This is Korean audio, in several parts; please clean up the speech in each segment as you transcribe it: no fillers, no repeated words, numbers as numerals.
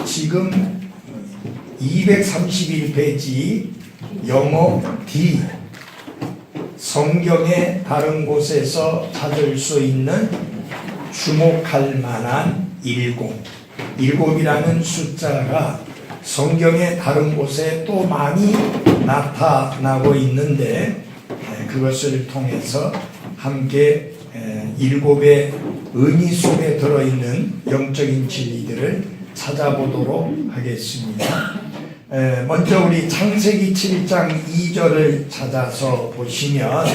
지금 231페이지 영어 D 성경의 다른 곳에서 찾을 수 있는 주목할 만한 일곱이라는 숫자가 성경의 다른 곳에 또 많이 나타나고 있는데 그것을 통해서 함께 일곱의 의미 속에 들어있는 영적인 진리들을 찾아보도록 하겠습니다. 먼저 우리 창세기 7장 2절을 찾아서 보시면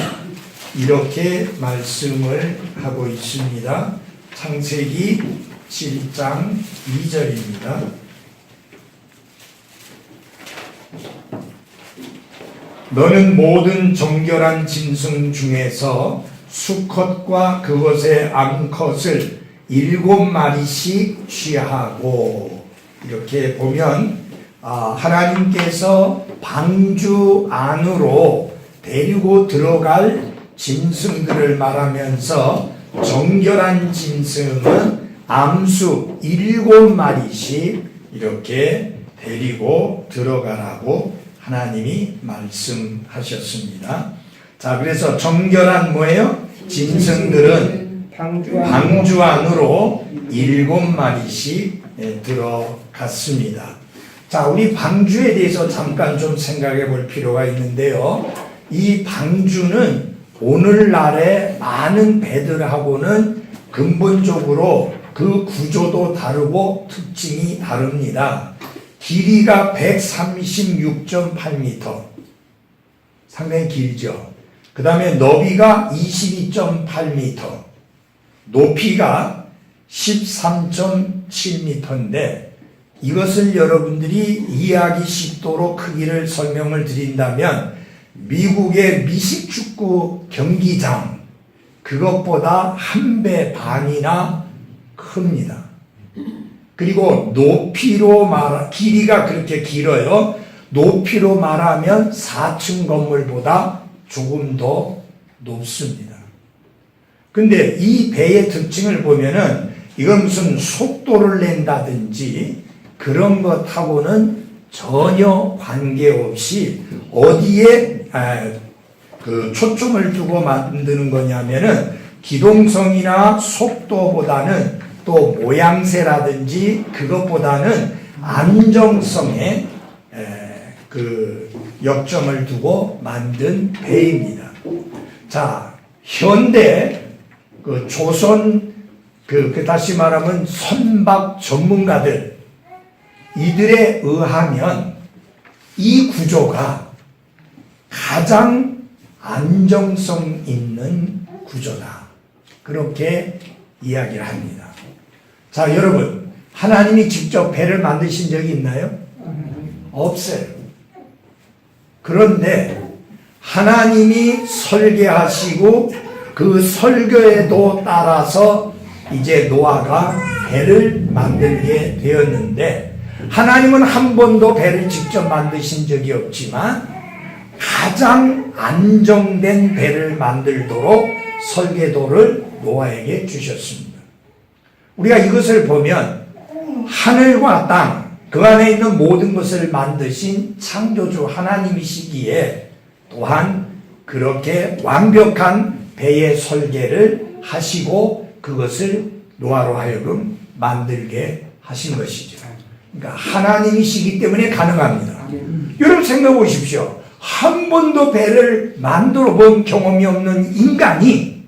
이렇게 말씀을 하고 있습니다. 창세기 7장 2절입니다. 너는 모든 정결한 짐승 중에서 수컷과 그것의 암컷을 7마리씩 취하고, 이렇게 보면 하나님께서 방주 안으로 데리고 들어갈 짐승들을 말하면서 정결한 짐승은 암수 7마리씩 이렇게 데리고 들어가라고 하나님이 말씀하셨습니다. 자, 그래서 정결한 뭐예요? 짐승들은 방주 안으로 7마리씩 들어갔습니다. 자, 우리 방주에 대해서 잠깐 좀 생각해 볼 필요가 있는데요. 이 방주는 오늘날의 많은 배들하고는 근본적으로 그 구조도 다르고 특징이 다릅니다. 길이가 136.8m, 상당히 길죠. 그 다음에 너비가 22.8m, 높이가 13.7m인데 이것을 여러분들이 이해하기 쉽도록 크기를 설명을 드린다면 미국의 미식축구 경기장 그것보다 1배 반이나 큽니다. 그리고 높이로 길이가 그렇게 길어요. 높이로 말하면 4층 건물보다 조금 더 높습니다. 근데 이 배의 특징을 보면은 이건 무슨 속도를 낸다든지 그런 것하고는 전혀 관계없이 어디에 그 초점을 두고 만드는 거냐면은 기동성이나 속도보다는 또 모양새라든지 그것보다는 안정성에 그 역점을 두고 만든 배입니다. 자, 현대 그 조선 다시 말하면 선박 전문가들 이들에 의하면 이 구조가 가장 안정성 있는 구조다. 그렇게 이야기를 합니다. 자, 여러분, 하나님이 직접 배를 만드신 적이 있나요? 없어요. 그런데 하나님이 설계하시고 그 설계에도 따라서 이제 노아가 배를 만들게 되었는데 하나님은 한 번도 배를 직접 만드신 적이 없지만 가장 안정된 배를 만들도록 설계도를 노아에게 주셨습니다. 우리가 이것을 보면 하늘과 땅, 그 안에 있는 모든 것을 만드신 창조주 하나님이시기에 또한 그렇게 완벽한 배의 설계를 하시고 그것을 노아로 하여금 만들게 하신 것이죠. 그러니까 하나님이시기 때문에 가능합니다. 여러분 생각해 보십시오. 한 번도 배를 만들어 본 경험이 없는 인간이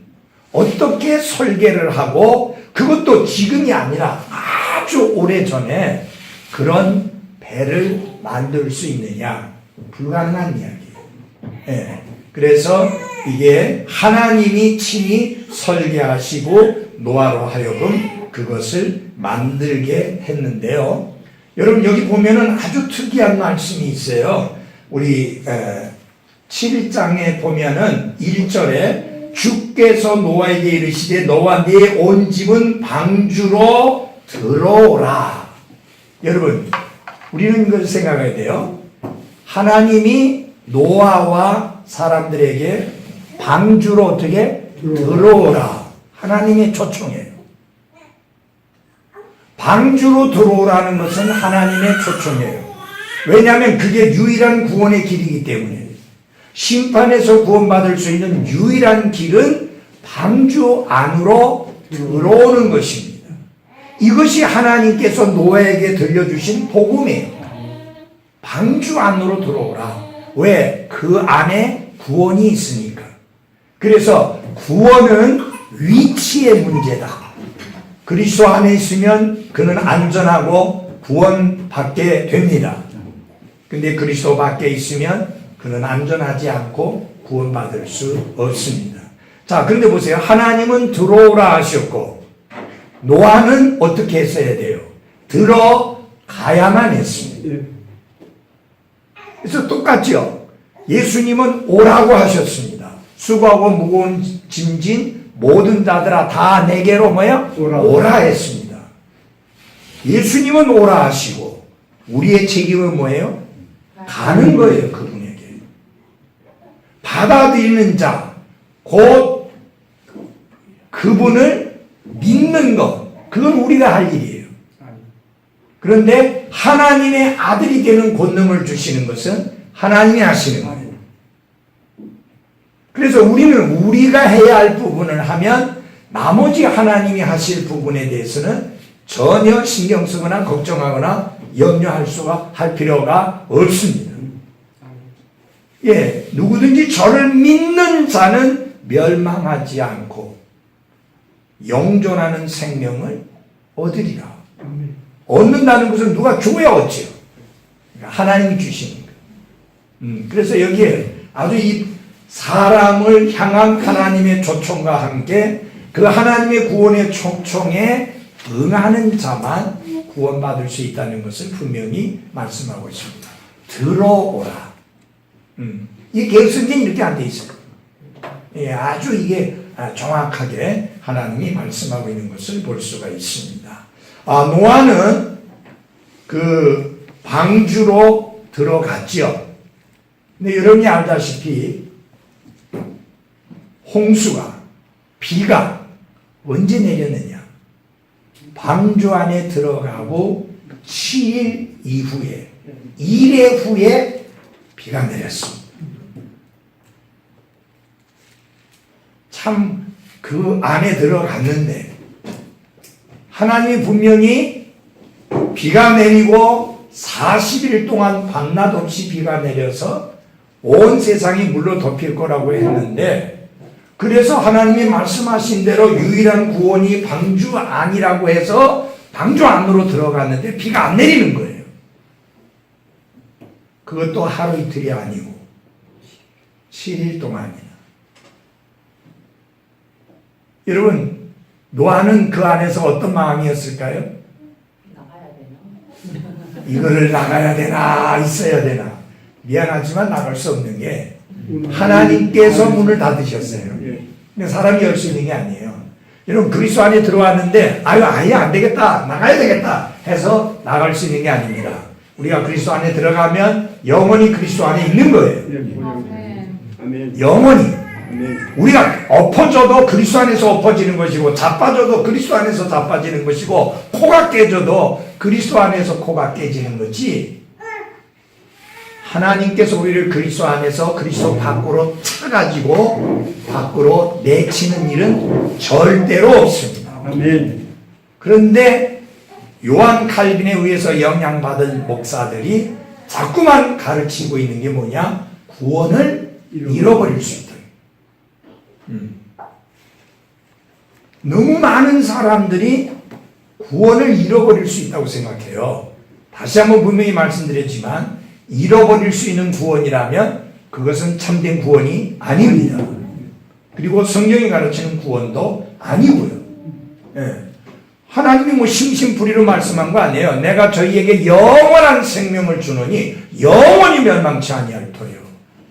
어떻게 설계를 하고 그것도 지금이 아니라 아주 오래전에 그런 배를 만들 수 있느냐? 불가능한 이야기예요. 그래서 이게 하나님이 친히 설계하시고 노아로 하여금 그것을 만들게 했는데요. 여러분 여기 보면은 아주 특이한 말씀이 있어요. 우리 7장에 보면은 1절에 주께서 노아에게 이르시되 너와 네 온 집은 방주로 들어오라. 여러분 우리는 이걸 생각해야 돼요. 하나님이 노아와 사람들에게 방주로 어떻게 들어오라. 하나님의 초청이에요. 방주로 들어오라는 것은 하나님의 초청이에요. 왜냐하면 그게 유일한 구원의 길이기 때문에. 심판에서 구원받을 수 있는 유일한 길은 방주 안으로 들어오는 것입니다. 이것이 하나님께서 노아에게 들려주신 복음이에요. 방주 안으로 들어오라. 왜? 그 안에 구원이 있으니까. 그래서 구원은 위치의 문제다. 그리스도 안에 있으면 그는 안전하고 구원받게 됩니다. 근데 그리스도 밖에 있으면 그는 안전하지 않고 구원받을 수 없습니다. 자, 그런데 보세요. 하나님은 들어오라 하셨고 노아는 어떻게 했어야 돼요? 들어가야만 했습니다. 그래서 똑같죠. 예수님은 오라고 하셨습니다. 수고하고 무거운 짐진 모든 자들아 다 내게로 뭐야? 오라 했습니다. 예수님은 오라 하시고 우리의 책임은 뭐예요? 가는 거예요. 그분에게. 받아들이는 자, 곧 그분을 믿는 것, 그건 우리가 할 일이에요. 그런데 하나님의 아들이 되는 권능을 주시는 것은 하나님이 하시는 거예요. 그래서 우리는 우리가 해야 할 부분을 하면 나머지 하나님이 하실 부분에 대해서는 전혀 신경 쓰거나 걱정하거나 염려할 수가 할 필요가 없습니다. 예, 누구든지 저를 믿는 자는 멸망하지 않고 영존하는 생명을 얻으리라. 얻는다는 것은 누가 줘야 얻지요. 하나님이 주시는 거예요. 그래서 여기에 아주 이 사람을 향한 하나님의 초청과 함께 그 하나님의 구원의 초청에 응하는 자만 구원받을 수 있다는 것을 분명히 말씀하고 있습니다. 들어오라. 이 개혁성경이 이렇게 안 돼 있어요. 예, 아주 이게 정확하게 하나님이 말씀하고 있는 것을 볼 수가 있습니다. 노아는 그 방주로 들어갔지요. 근데 여러분이 알다시피 홍수가, 비가 언제 내렸느냐? 방주 안에 들어가고 7일 이후에, 1회 후에 비가 내렸습니다. 참 그 안에 들어갔는데 하나님이 분명히 비가 내리고 40일 동안 밤낮 없이 비가 내려서 온 세상이 물로 덮일 거라고 했는데, 그래서 하나님이 말씀하신 대로 유일한 구원이 방주 안이라고 해서 방주 안으로 들어갔는데 비가 안 내리는 거예요. 그것도 하루 이틀이 아니고 7일 동안이나. 여러분, 노아는 그 안에서 어떤 마음이었을까요? 나가야 되나? 이거를 나가야 되나 있어야 되나. 미안하지만 나갈 수 없는 게 하나님께서 문을 닫으셨어요. 근데 사람이 열 수 있는 게 아니에요. 여러분, 그리스도 안에 들어왔는데 아예 안 되겠다, 나가야 되겠다 해서 나갈 수 있는 게 아닙니다. 우리가 그리스도 안에 들어가면 영원히 그리스도 안에 있는 거예요. 영원히. 우리가 엎어져도 그리스도 안에서 엎어지는 것이고, 자빠져도 그리스도 안에서 자빠지는 것이고, 코가 깨져도 그리스도 안에서 코가 깨지는 거지, 하나님께서 우리를 그리스도 안에서 그리스도 밖으로 차가지고 밖으로 내치는 일은 절대로 없습니다. 아멘. 그런데 요한 칼빈에 의해서 영향받은 목사들이 자꾸만 가르치고 있는 게 뭐냐? 구원을 잃어버릴 수 있다. 너무 많은 사람들이 구원을 잃어버릴 수 있다고 생각해요. 다시 한번 분명히 말씀드렸지만, 잃어버릴 수 있는 구원이라면 그것은 참된 구원이 아닙니다. 그리고 성경이 가르치는 구원도 아니고요. 예. 하나님이 뭐 심심풀이로 말씀한 거 아니에요. 내가 저희에게 영원한 생명을 주노니 영원히 멸망치 아니할 터요.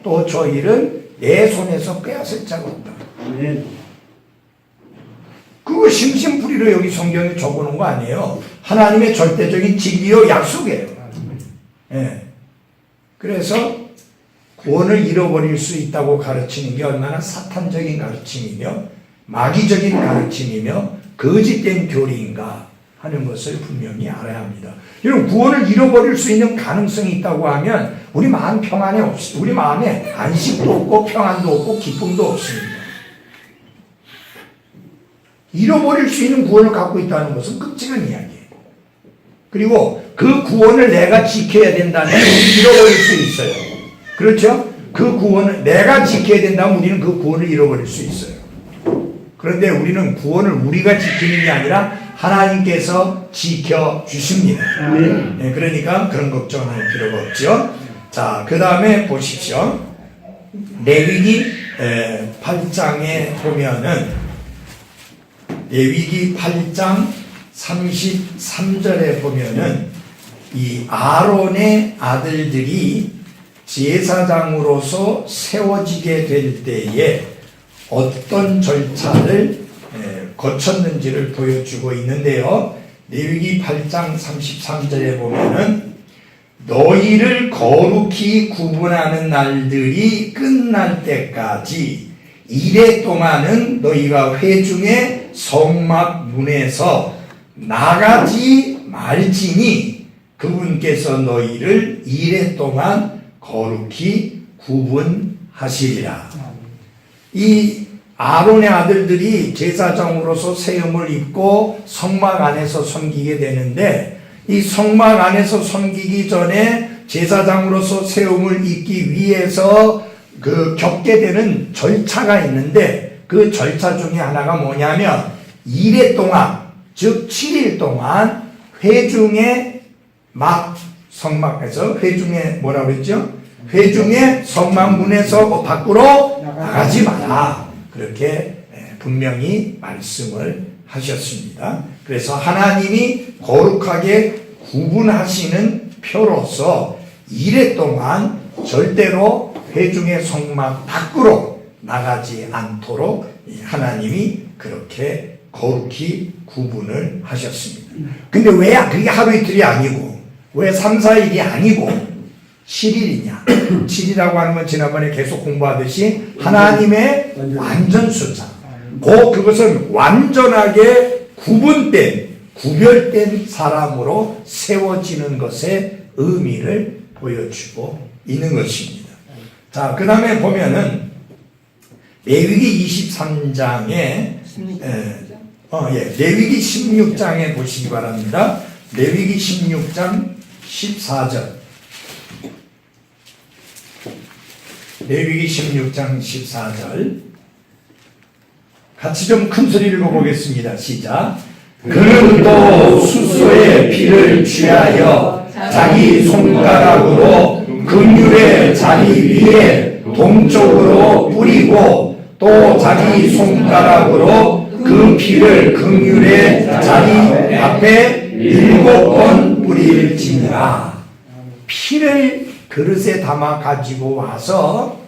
또 저희를 내 손에서 빼앗을 자가 없다. 그거 심심풀이로 여기 성경에 적어놓은 거 아니에요. 하나님의 절대적인 진리요 약속이에요. 예. 그래서 구원을 잃어버릴 수 있다고 가르치는 게 얼마나 사탄적인 가르침이며 마귀적인 가르침이며 거짓된 교리인가. 하는 것을 분명히 알아야 합니다. 여러분, 구원을 잃어버릴 수 있는 가능성이 있다고 하면 우리 마음 평안에 우리 마음에 안식도 없고 평안도 없고 기쁨도 없습니다. 잃어버릴 수 있는 구원을 갖고 있다는 것은 끔찍한 이야기예요. 그리고 그 구원을 내가 지켜야 된다면 잃어버릴 수 있어요. 그렇죠? 그 구원을 내가 지켜야 된다면 우리는 그 구원을 잃어버릴 수 있어요. 그런데 우리는 구원을 우리가 지키는 게 아니라 하나님께서 지켜주십니다. 네, 그러니까 그런 걱정할 필요가 없죠. 자, 그 다음에 보십시오. 레위기 8장에 보면은 레위기 8장 33절에 보면은 이 아론의 아들들이 제사장으로서 세워지게 될 때에 어떤 절차를 거쳤는지를 보여주고 있는데요. 레위기 8장 33절에 보면은 너희를 거룩히 구분하는 날들이 끝날 때까지 이래 동안은 너희가 회중의 성막 문에서 나가지 말지니 그분께서 너희를 이래 동안 거룩히 구분하시리라. 이 아론의 아들들이 제사장으로서 세움을 입고 성막 안에서 섬기게 되는데 이 성막 안에서 섬기기 전에 제사장으로서 세움을 입기 위해서 겪게 되는 절차가 있는데 그 절차 중에 하나가 뭐냐면 2일 동안 즉 7일 동안 회중의 성막에서 회중의 뭐라고 했죠? 회중의 성막 문에서 밖으로 나가지 마라. 그렇게 분명히 말씀을 하셨습니다. 그래서 하나님이 거룩하게 구분하시는 표로서 2일 동안 절대로 회중의 성막 밖으로 나가지 않도록 하나님이 그렇게 거룩히 구분을 하셨습니다. 근데 왜 그게 하루 이틀이 아니고 왜 3, 4일이 아니고 7일이냐? 7이라고 하는 건 지난번에 계속 공부하듯이 하나님의 완전 숫자. 그것은 완전하게 구별된 사람으로 세워지는 것의 의미를 보여주고 있는 것입니다. 자, 그 다음에 보면은 레위기 23장에 레위기 16장에 보시기 바랍니다. 레위기 16장 14절. 레위기 16장 14절 같이 좀 큰 소리를 읽어보겠습니다. 시작. 그는 또 수소의 피를 취하여 자기 손가락으로 긍휼의 자리 위에 동쪽으로 뿌리고 또 자기 손가락으로 그 피를 긍휼의 자리 앞에 7번 뿌릴지니라. 피를 그릇에 담아 가지고 와서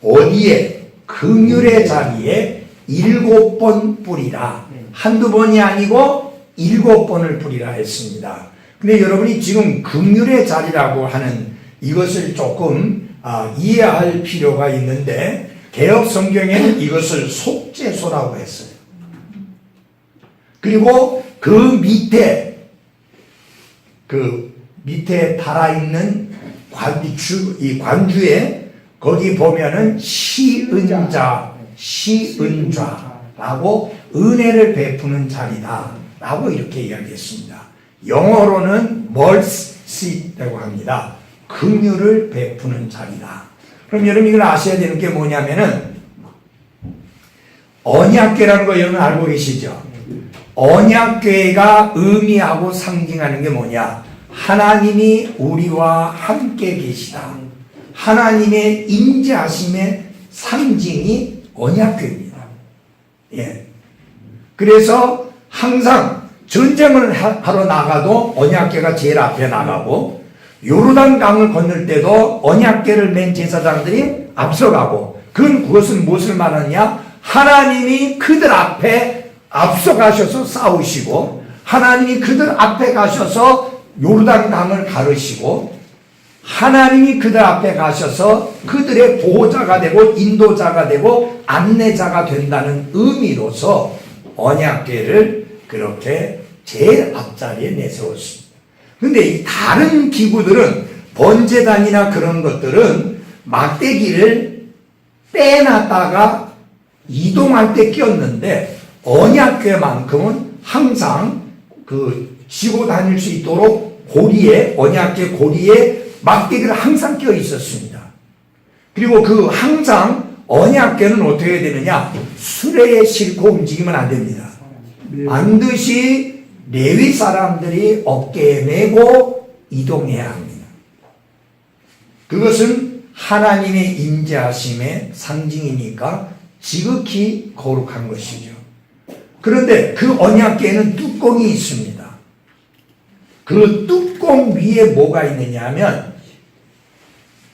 어디에? 긍휼의 자리에 7번 뿌리라. 한두 번이 아니고 7번을 뿌리라 했습니다. 근데 여러분이 지금 긍휼의 자리라고 하는 이것을 조금 이해할 필요가 있는데 개역 성경에는 이것을 속죄소라고 했어요. 그리고 그 밑에 달아있는 이 관주에 거기 보면은 시은좌라고 은혜를 베푸는 자리다 라고 이렇게 이야기했습니다. 영어로는 mercy라고 합니다. 긍휼을 베푸는 자리다. 그럼 여러분 이걸 아셔야 되는 게 뭐냐면은 언약궤라는 거 여러분 알고 계시죠? 언약궤가 의미하고 상징하는 게 뭐냐? 하나님이 우리와 함께 계시다. 하나님의 임재하심의 상징이 언약궤입니다. 예. 그래서 항상 전쟁을 하러 나가도 언약궤가 제일 앞에 나가고 요르단 강을 건널 때도 언약궤를 맨 제사장들이 앞서가고 그것은 무엇을 말하느냐? 하나님이 그들 앞에 앞서가셔서 싸우시고 하나님이 그들 앞에 가셔서 요르단 강을 가르시고 하나님이 그들 앞에 가셔서 그들의 보호자가 되고 인도자가 되고 안내자가 된다는 의미로서 언약궤를 그렇게 제일 앞자리에 내세웠습니다. 근데 이 다른 기구들은 번제단이나 그런 것들은 막대기를 빼놨다가 이동할 때 끼웠는데 언약궤만큼은 항상 그 지고 다닐 수 있도록 고리에, 언약궤 고리에 막대기를 항상 끼어 있었습니다. 그리고 그 항상 언약궤는 어떻게 해야 되느냐? 수레에 싣고 움직이면 안 됩니다. 반드시 레위 사람들이 어깨에 메고 이동해야 합니다. 그것은 하나님의 임재하심의 상징이니까 지극히 거룩한 것이죠. 그런데 그 언약궤에는 뚜껑이 있습니다. 그 뚜껑 위에 뭐가 있느냐 하면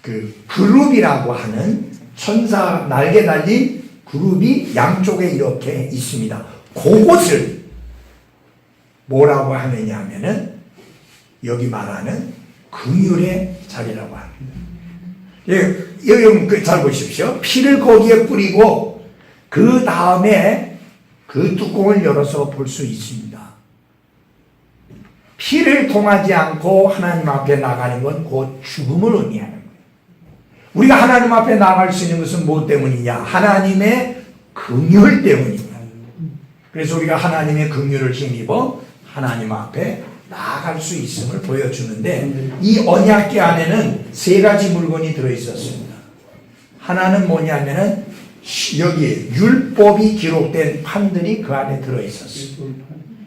그 그룹이라고 하는 천사 날개 달린 그룹이 양쪽에 이렇게 있습니다. 그것을 뭐라고 하느냐 하면은 여기 말하는 긍휼의 자리라고 합니다. 여러분 잘 보십시오. 피를 거기에 뿌리고 그 다음에 그 뚜껑을 열어서 볼 수 있습니다. 피를 통하지 않고 하나님 앞에 나가는 건 곧 죽음을 의미하는 거예요. 우리가 하나님 앞에 나갈 수 있는 것은 무엇 때문이냐? 하나님의 긍휼 때문입니다. 그래서 우리가 하나님의 긍휼을 힘입어 하나님 앞에 나아갈 수 있음을 보여주는데 이 언약궤 안에는 세 가지 물건이 들어있었습니다. 하나는 뭐냐면은 여기 율법이 기록된 판들이 그 안에 들어있었어요.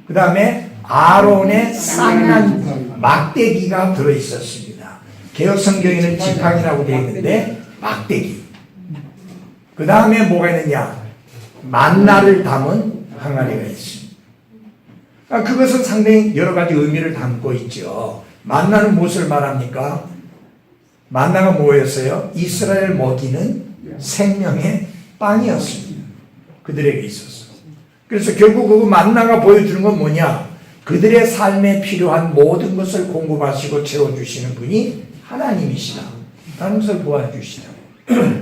그 다음에 아론의 쌍난 막대기가 들어있었습니다. 개혁 성경에는 지팡이라고 되어 있는데 막대기. 그 다음에 뭐가 있느냐? 만나를 담은 항아리가 있습니다. 그것은 상당히 여러 가지 의미를 담고 있죠. 만나는 무엇을 말합니까? 만나가 뭐였어요? 이스라엘 먹이는 생명의 빵이었습니다. 그들에게 있었어요. 그래서 결국 그 만나가 보여주는 건 뭐냐? 그들의 삶에 필요한 모든 것을 공급하시고 채워주시는 분이 하나님이시다. 다른 것을 도와주시다.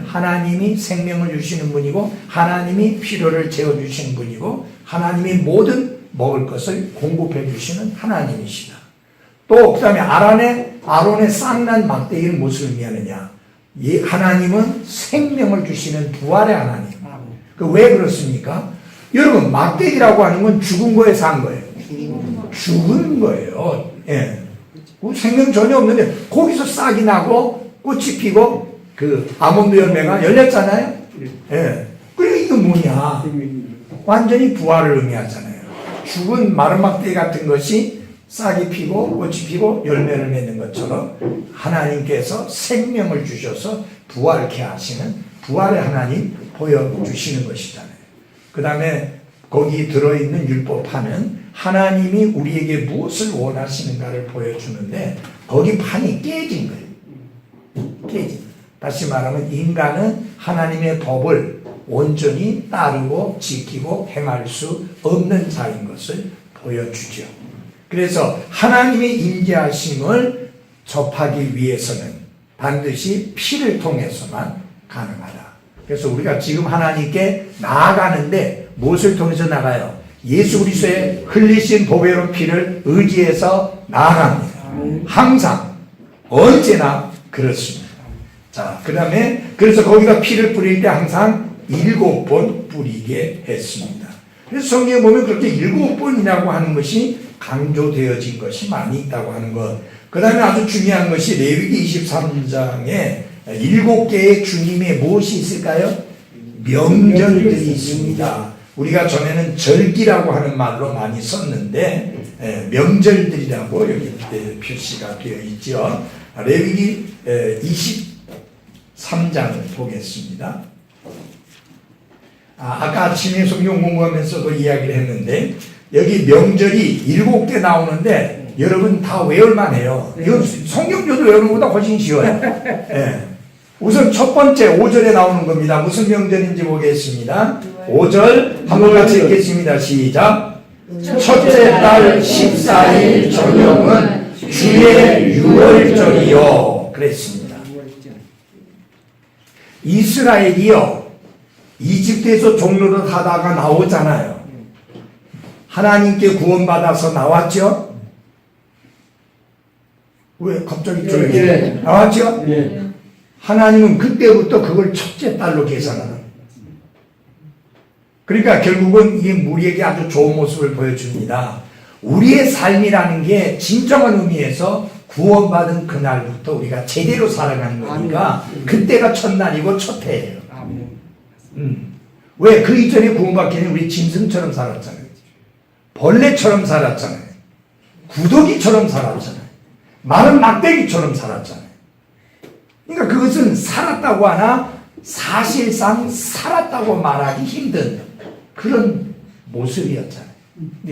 하나님이 생명을 주시는 분이고 하나님이 필요를 채워주시는 분이고 하나님이 모든 먹을 것을 공급해 주시는 하나님이시다. 또 그 다음에 아론의 쌍난 막대기는 무엇을 의미하느냐? 이 하나님은 생명을 주시는 부활의 하나님. 왜 그렇습니까? 여러분 막대기라고 하는 건 죽은 거에 산 거예요. 죽은 거예요. 예. 생명 전혀 없는데 거기서 싹이 나고 꽃이 피고 그 아몬드 열매가 열렸잖아요. 예. 그리고 이거 뭐냐? 완전히 부활을 의미하잖아요. 죽은 마른 막대기 같은 것이 싹이 피고 꽃이 피고 열매를 맺는 것처럼 하나님께서 생명을 주셔서 부활케 하시는 부활의 하나님 보여주시는 것이잖아요. 그 다음에 거기 들어있는 율법판은 하나님이 우리에게 무엇을 원하시는가를 보여주는데 거기 판이 깨진 거예요. 깨진. 다시 말하면 인간은 하나님의 법을 온전히 따르고 지키고 행할 수 없는 자인 것을 보여주죠. 그래서 하나님의 임재하심을 접하기 위해서는 반드시 피를 통해서만 가능하다. 그래서 우리가 지금 하나님께 나아가는데 무엇을 통해서 나가요? 예수 그리스도의 흘리신 보배로운 피를 의지해서 나아갑니다. 항상 언제나 그렇습니다. 자, 그 다음에 그래서 거기다 피를 뿌릴 때 항상 7번 뿌리게 했습니다. 그래서 성경에 보면 그렇게 7번이라고 하는 것이 강조되어진 것이 많이 있다고 하는 것. 그 다음에 아주 중요한 것이 레위기 23장에 7개의 주님의 무엇이 있을까요? 명절들이 있습니다. 우리가 전에는 절기라고 하는 말로 많이 썼는데 명절들이라고 여기 표시가 되어 있죠. 레위기 23장을 보겠습니다. 아까 아침에 성경 공부하면서도 이야기를 했는데 여기 명절이 7개 나오는데 여러분 다 외울만 해요. 이건 성경조도 외우는 것보다 훨씬 쉬워요. 네. 우선 첫 번째 5절에 나오는 겁니다. 무슨 명절인지 보겠습니다. 5절 한번 같이 읽겠습니다. 시작. 첫째 달 14일 저녁은 주의 유월절이요. 그랬습니다. 이스라엘이요. 이집트에서 종로를 하다가 나오잖아요. 하나님께 구원받아서 나왔죠? 왜 갑자기 조용히 예. 나왔죠? 예. 하나님은 그때부터 그걸 첫째 딸로 계산하는. 그러니까 결국은 이게 우리에게 아주 좋은 모습을 보여줍니다. 우리의 삶이라는 게 진정한 의미에서 구원받은 그날부터 우리가 제대로 살아가는 거니까 그때가 첫날이고 첫 해예요. 왜? 그 이전에 구원받기는 우리 짐승처럼 살았잖아요. 벌레처럼 살았잖아요. 구더기처럼 살았잖아요. 마른 막대기처럼 살았잖아요. 그러니까 그것은 살았다고 하나 사실상 살았다고 말하기 힘든 그런 모습이었잖아요.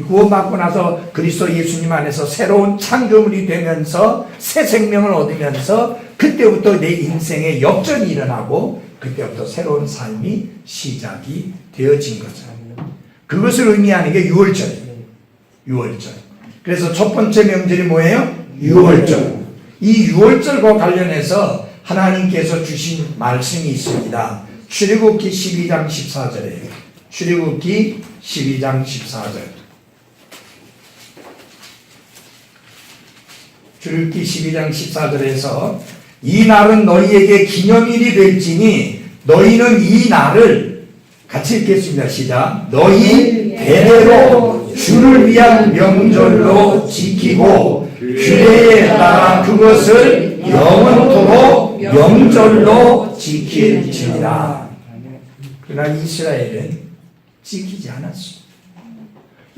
구원받고 나서 그리스도 예수님 안에서 새로운 창조물이 되면서 새 생명을 얻으면서 그때부터 내 인생에 역전이 일어나고 그때부터 새로운 삶이 시작이 되어진 거죠. 그것을 의미하는 게 유월절이에요. 유월절. 그래서 첫 번째 명절이 뭐예요? 유월절. 이 유월절과 관련해서 하나님께서 주신 말씀이 있습니다. 출애굽기 12장 14절이에요. 출애굽기 12장 14절. 출애굽기 12장 14절에서 이 날은 너희에게 기념일이 될지니 너희는 이 날을 같이 읽겠습니다. 시작. 너희 대대로 주를 위한 명절로 지키고 규례에 따라 그것을 영원토록 명절로 지킬지니라. 그러나 이스라엘은 지키지 않았습니다.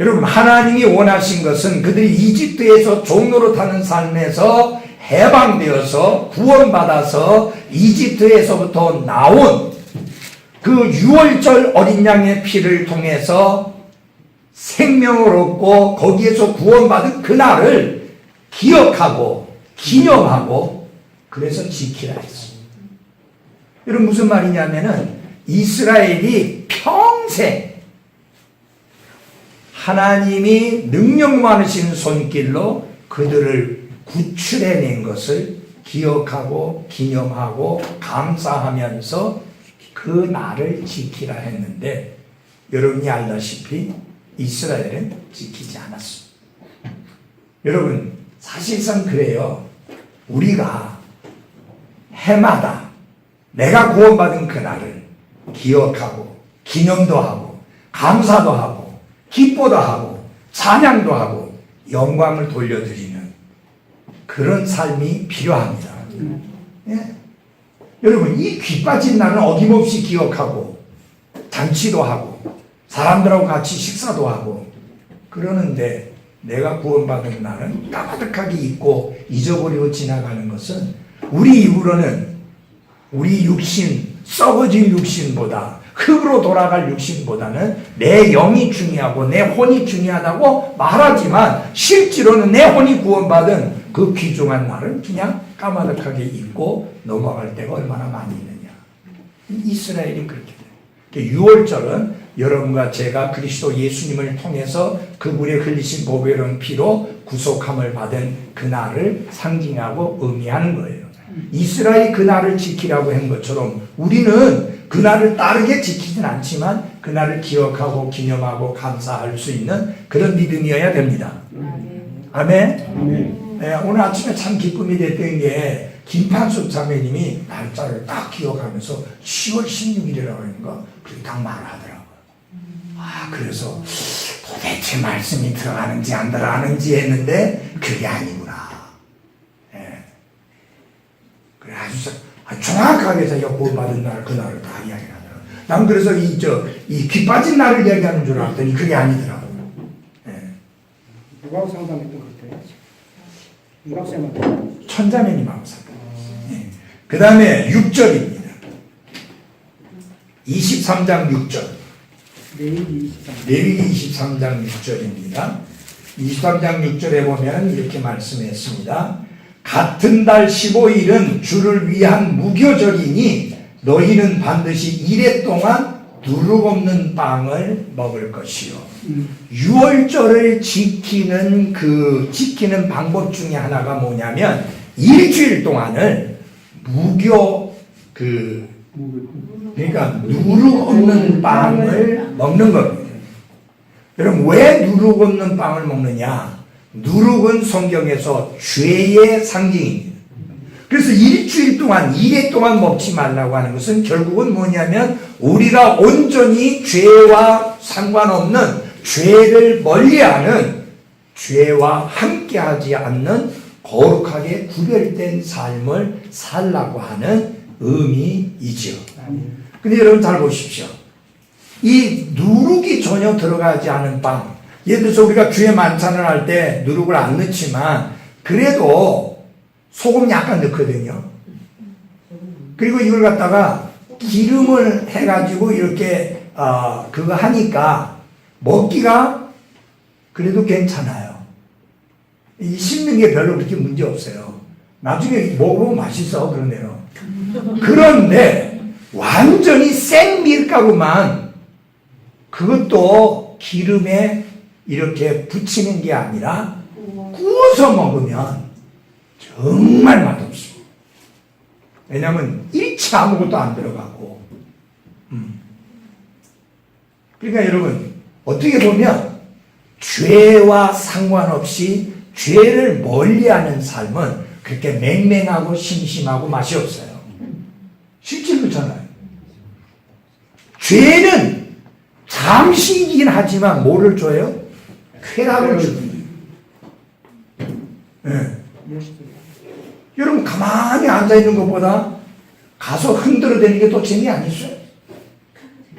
여러분, 하나님이 원하신 것은 그들이 이집트에서 종노릇하는 삶에서 해방되어서 구원받아서 이집트에서부터 나온 그 유월절 어린 양의 피를 통해서 생명을 얻고 거기에서 구원받은 그날을 기억하고 기념하고 그래서 지키라 했습니다. 여러분, 무슨 말이냐면은 이스라엘이 평생 하나님이 능력 많으신 손길로 그들을 구출해낸 것을 기억하고 기념하고 감사하면서 그 날을 지키라 했는데 여러분이 알다시피 이스라엘은 지키지 않았습니다. 여러분, 사실상 그래요. 우리가 해마다 내가 구원받은 그날을 기억하고 기념도 하고 감사도 하고 기뻐도 하고 찬양도 하고 영광을 돌려드리는 그런 삶이 필요합니다. 예? 여러분, 이 귀 빠진 날은 어김없이 기억하고 잔치도 하고 사람들하고 같이 식사도 하고 그러는데 내가 구원받은 날은 까마득하게 잊고 잊어버리고 지나가는 것은 우리 입으로는 우리 육신, 썩어진 육신보다 흙으로 돌아갈 육신보다는 내 영이 중요하고 내 혼이 중요하다고 말하지만 실제로는 내 혼이 구원받은 그 귀중한 날을 그냥 까마득하게 잊고 넘어갈 때가 얼마나 많이 있느냐. 이스라엘이 그렇게 돼요. 유월절은 여러분과 제가 그리스도 예수님을 통해서 그분의 흘리신 보배로운 피로 구속함을 받은 그날을 상징하고 의미하는 거예요. 이스라엘이 그날을 지키라고 한 것처럼 우리는 그날을 빠르게 지키진 않지만 그날을 기억하고 기념하고 감사할 수 있는 그런 믿음이어야 됩니다. 아멘. 네, 오늘 아침에 참 기쁨이 됐던 게 김판숙 자매님이 날짜를 딱 기억하면서 10월 16일이라고 하니까 그렇게 딱 말하더라고요. 아, 그래서 도대체 말씀이 들어가는지 안 들어가는지 했는데 그게 아니구나. 예. 그래, 아주 정확하게 자기가 구원받은 날, 그날을 다 이야기하더라고요. 난 그래서 이 귀 빠진 날을 이야기하는 줄 알았더니 그게 아니더라고요. 예. 누가 상담했던 것 같아요? 누가 쌤한테? 천자매님하고 상담. 예. 그 다음에 6절입니다. 23장 6절. 레위기 23장 6절입니다. 23장 6절에 보면 이렇게 말씀했습니다. 같은 달 15일은 주를 위한 무교절이니 너희는 반드시 이래 동안 누룩 없는 빵을 먹을 것이요. 유월절을 지키는 지키는 방법 중에 하나가 뭐냐면 일주일 동안을 그러니까 누룩 없는 빵을 먹는 겁니다. 여러분 왜 누룩 없는 빵을 먹느냐? 누룩은 성경에서 죄의 상징입니다. 그래서 일주일 동안 2회 동안 먹지 말라고 하는 것은 결국은 뭐냐면 우리가 온전히 죄와 상관없는 죄를 멀리하는 죄와 함께하지 않는 거룩하게 구별된 삶을 살라고 하는 의미이지요. 근데 여러분 잘 보십시오. 이 누룩이 전혀 들어가지 않은 빵, 예를 들어서 우리가 주에 만찬을 할 때 누룩을 안 넣지만 그래도 소금 약간 넣거든요. 그리고 이걸 갖다가 기름을 해가지고 이렇게 그거 하니까 먹기가 그래도 괜찮아요. 이 씹는 게 별로 그렇게 문제 없어요. 나중에 먹으면 맛있어 그러네요. 그런데 완전히 생 밀가루만 그것도 기름에 이렇게 붙이는 게 아니라 구워서 먹으면 정말 맛없습니다. 왜냐하면 일체 아무것도 안 들어가고. 그러니까 여러분 어떻게 보면 죄와 상관없이 죄를 멀리하는 삶은 그렇게 맹맹하고 심심하고 맛이 없어요. 실제 그렇잖아요. 죄는 잠시이긴 하지만 뭐를 줘요? 쾌락을 줍니다. 네. 여러분 가만히 앉아있는 것보다 가서 흔들어대는 게 더 재미 아니었어요?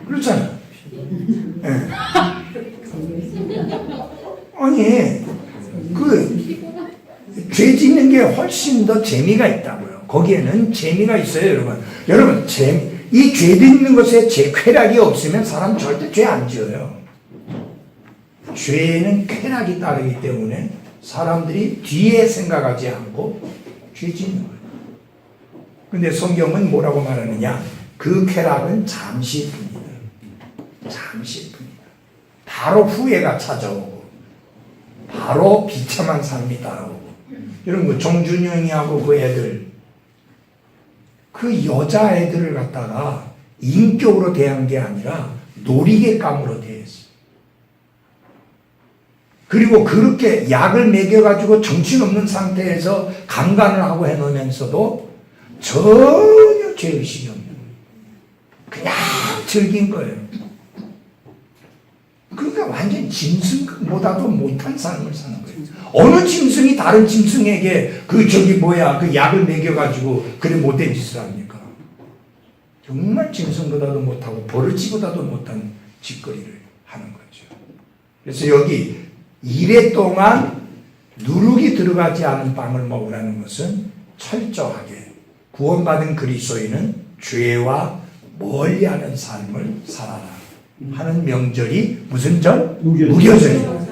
그렇잖아요. 네. 아니 죄 짓는 게 훨씬 더 재미가 있다고요. 거기에는 재미가 있어요, 여러분. 여러분, 이 죄 짓는 것에 쾌락이 없으면 사람 절대 죄 안 지어요. 죄는 쾌락이 따르기 때문에 사람들이 뒤에 생각하지 않고 죄 짓는 거예요. 근데 성경은 뭐라고 말하느냐? 그 쾌락은 잠시뿐이다. 잠시뿐이다. 바로 후회가 찾아오고 바로 비참한 삶이 따라오고. 여러분 그 정준영이하고 그 애들, 그 여자애들을 갖다가 인격으로 대한 게 아니라 놀이개감으로 대했어요. 그리고 그렇게 약을 먹여가지고 정신없는 상태에서 강간을 하고 해놓으면서도 전혀 죄의식이 없는 거예요. 그냥 즐긴 거예요. 그러니까 완전 짐승보다도 못한 삶을 사는 거예요. 어느 짐승이 다른 짐승에게 그 약을 먹여가지고 그래 못된 짓을 합니까? 정말 짐승보다도 못하고 버르지보다도 못한 짓거리를 하는 거죠. 그래서 여기 1회 동안 누룩이 들어가지 않은 빵을 먹으라는 것은 철저하게 구원받은 그리스도인은 죄와 멀리하는 삶을 살아라 하는 명절이 무슨 절? 무교절입니다.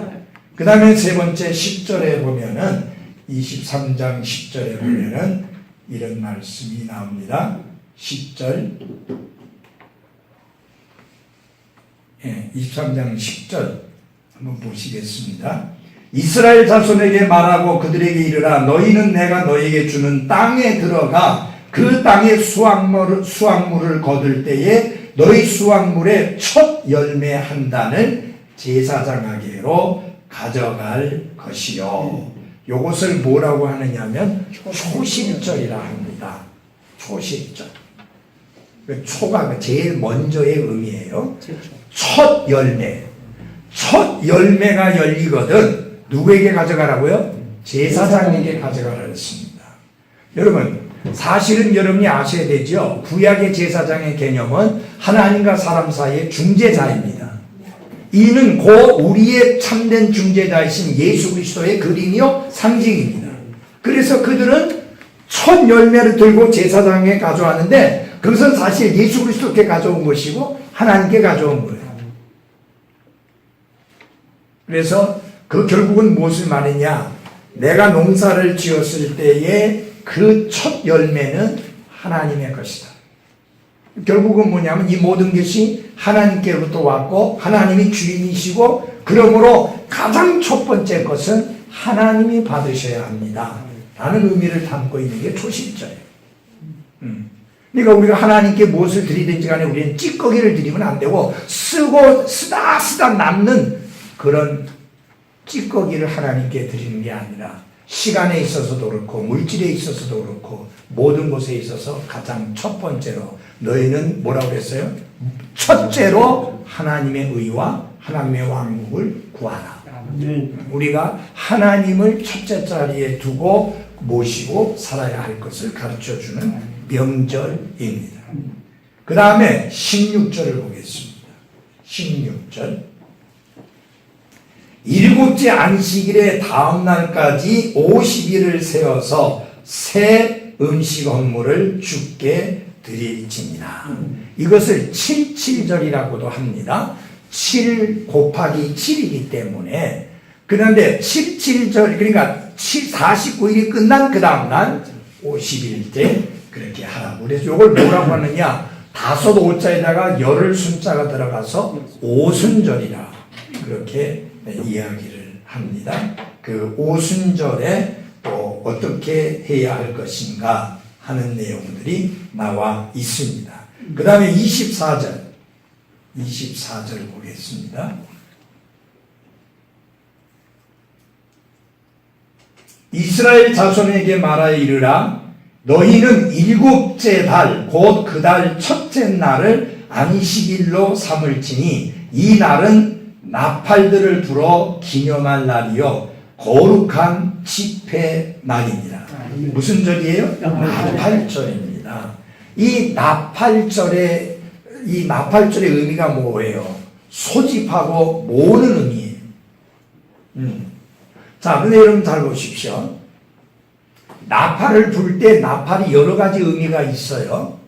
그 다음에 세 번째 10절에 보면은 23장 10절에 보면은 이런 말씀이 나옵니다. 10절 23장 10절 한번 보시겠습니다. 이스라엘 자손에게 말하고 그들에게 이르라 너희는 내가 너희에게 주는 땅에 들어가 그 땅의 수확물을 거둘 때에 너희 수확물의 첫 열매 한 단을 제사장에게로 가져갈 것이요. 요것을 뭐라고 하느냐면 초실절이라 합니다. 초실절. 초가 제일 먼저의 의미예요. 첫 열매. 첫 열매가 열리거든 누구에게 가져가라고요? 제사장에게 가져가라 했습니다. 여러분 사실은 여러분이 아셔야 되죠. 구약의 제사장의 개념은 하나님과 사람 사이의 중재자입니다. 이는 곧 우리의 참된 중재자이신 예수 그리스도의 그림이요 상징입니다. 그래서 그들은 첫 열매를 들고 제사장에 가져왔는데 그것은 사실 예수 그리스도께 가져온 것이고 하나님께 가져온 거예요. 그래서 그 결국은 무엇을 말했냐? 내가 농사를 지었을 때에 그 첫 열매는 하나님의 것이다. 결국은 뭐냐면 이 모든 것이 하나님께로부터 왔고 하나님이 주인이시고 그러므로 가장 첫 번째 것은 하나님이 받으셔야 합니다 라는 의미를 담고 있는 게 초실절이에요. 그러니까 우리가 하나님께 무엇을 드리든지 간에 우리는 찌꺼기를 드리면 안 되고 쓰다 남는 그런 찌꺼기를 하나님께 드리는 게 아니라 시간에 있어서도 그렇고 물질에 있어서도 그렇고 모든 것에 있어서 가장 첫 번째로 너희는 뭐라고 그랬어요? 첫째로 하나님의 의와 하나님의 왕국을 구하라. 우리가 하나님을 첫째 자리에 두고 모시고 살아야 할 것을 가르쳐주는 명절입니다. 그 다음에 16절을 보겠습니다. 16절. 일곱째 안식일의 다음 날까지 50일을 세워서 새 음식 헌물을 주께 드릴지니라. 이것을 77절이라고도 합니다. 7 곱하기 7이기 때문에 그런데 77절 그러니까 49일이 끝난 그 다음날 50일 때 그렇게 하라고. 그래서 이걸 뭐라고 하느냐, 다섯 오자에다가 열흘 순자가 들어가서 오순절이라 그렇게 이야기를 합니다. 그 오순절에 또 어떻게 해야 할 것인가 하는 내용들이 나와 있습니다. 그 다음에 24절 보겠습니다. 이스라엘 자손에게 말하여 이르라. 너희는 일곱째 달 곧 그 달 첫째 날을 안식일로 삼을지니 이 날은 나팔들을 불어 기념할 날이요 거룩한 집회 날입니다. 무슨 절이에요? 나팔절입니다. 이 나팔절의 의미가 뭐예요? 소집하고 모으는 의미예요. 자, 근데 여러분 잘 보십시오. 나팔을 불 때 나팔이 여러 가지 의미가 있어요.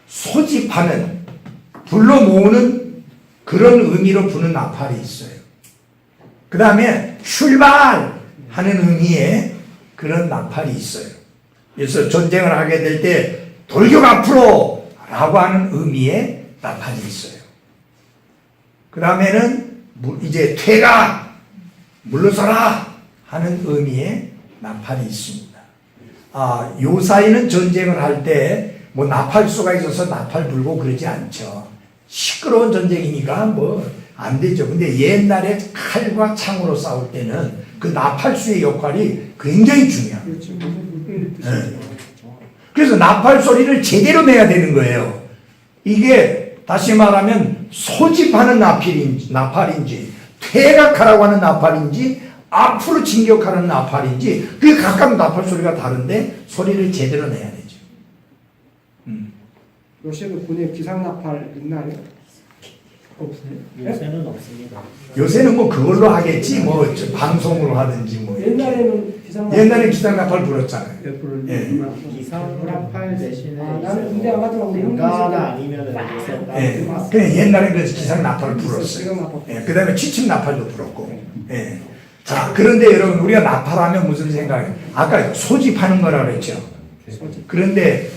소집하는, 불러 모으는 그런 의미로 부는 나팔이 있어요. 그 다음에 출발하는 의미의 그런 나팔이 있어요. 그래서 전쟁을 하게 될 때 돌격 앞으로 라고 하는 의미의 나팔이 있어요. 그 다음에는 이제 퇴각, 물러서라 하는 의미의 나팔이 있습니다. 요 사이는 전쟁을 할 때 뭐 나팔수가 있어서 나팔 불고 그러지 않죠. 시끄러운 전쟁이니까 뭐 안 되죠. 근데 옛날에 칼과 창으로 싸울 때는 그 나팔수의 역할이 굉장히 중요합니다. 네. 그래서 나팔 소리를 제대로 내야 되는 거예요. 이게 다시 말하면 소집하는 나팔인지 퇴각하라고 하는 나팔인지 앞으로 진격하는 나팔인지 그게 각각 나팔 소리가 다른데 소리를 제대로 내야 되죠. 요새는 군에 기상나팔 있나요? 없어요? 요새는 없습니다. 요새는 뭐 그걸로 하겠지 뭐 방송으로 하든지 뭐 옛날에는 기상나팔. 옛날에 기상나팔 불었잖아요. 예. 기상나팔 대신에 나는 근데 아마도 우리 응가가 아니면은 요새 예. 그냥 옛날에 그 기상나팔을 불었어요. 기상나팔. 예. 그 다음에 취침나팔도 불었고. 예. 자, 그런데 여러분 우리가 나팔하면 무슨 생각이에요? 아까 소집하는 거라 그랬죠. 그런데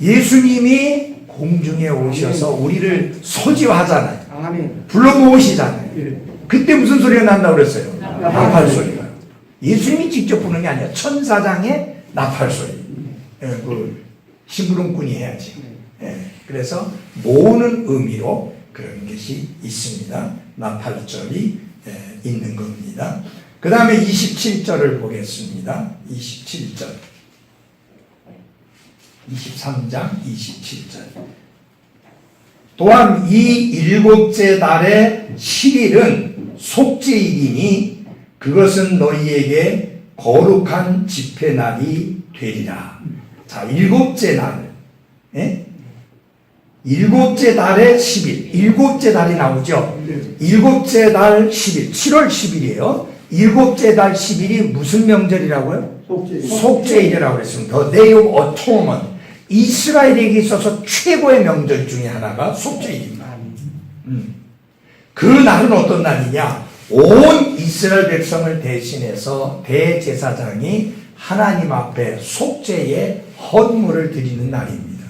예수님이 공중에 오셔서 우리를 소집하잖아요. 아멘. 불러 모으시잖아요. 예. 그때 무슨 소리가 난다고 그랬어요? 나팔 소리가. 예수님이 직접 부는 게 아니라 천사장의 나팔 소리. 예, 그 심부름꾼이 해야지. 예, 그래서 모으는 의미로 그런 것이 있습니다. 나팔절이 있는 겁니다. 그 다음에 27절을 보겠습니다. 27절. 23장 27절. 또한 이 일곱째 달의 10일은 속죄일이니 그것은 너희에게 거룩한 집회날이 되리라. 자, 일곱째 날. 예? 일곱째 달의 10일. 일곱째 달이 나오죠? 일곱째 달 10일. 7월 10일이에요. 일곱째 달 10일이 무슨 명절이라고요? 속죄일이라고 했습니다. The Day of Atonement. 이스라엘에게 있어서 최고의 명절 중에 하나가 속죄일입니다. 그 날은 어떤 날이냐? 온 이스라엘 백성을 대신해서 대제사장이 하나님 앞에 속죄의 헌물을 드리는 날입니다.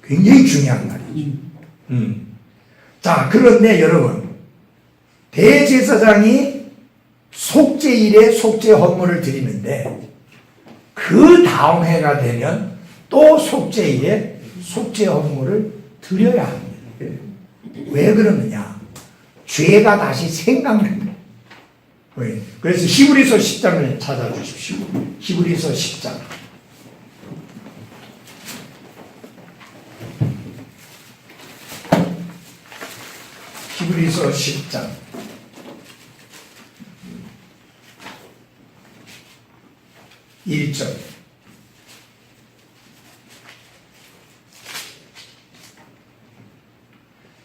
굉장히 중요한 날이죠. 자, 그런데 여러분, 대제사장이 속죄일에 속죄 헌물을 드리는데 그 다음 해가 되면 또 속죄일에 속죄 헌물을 드려야 합니다. 왜 그러느냐? 죄가 다시 생각납니다. 그래서 히브리서 10장을 찾아주십시오. 히브리서 10장. 히브리서 10장. 1절.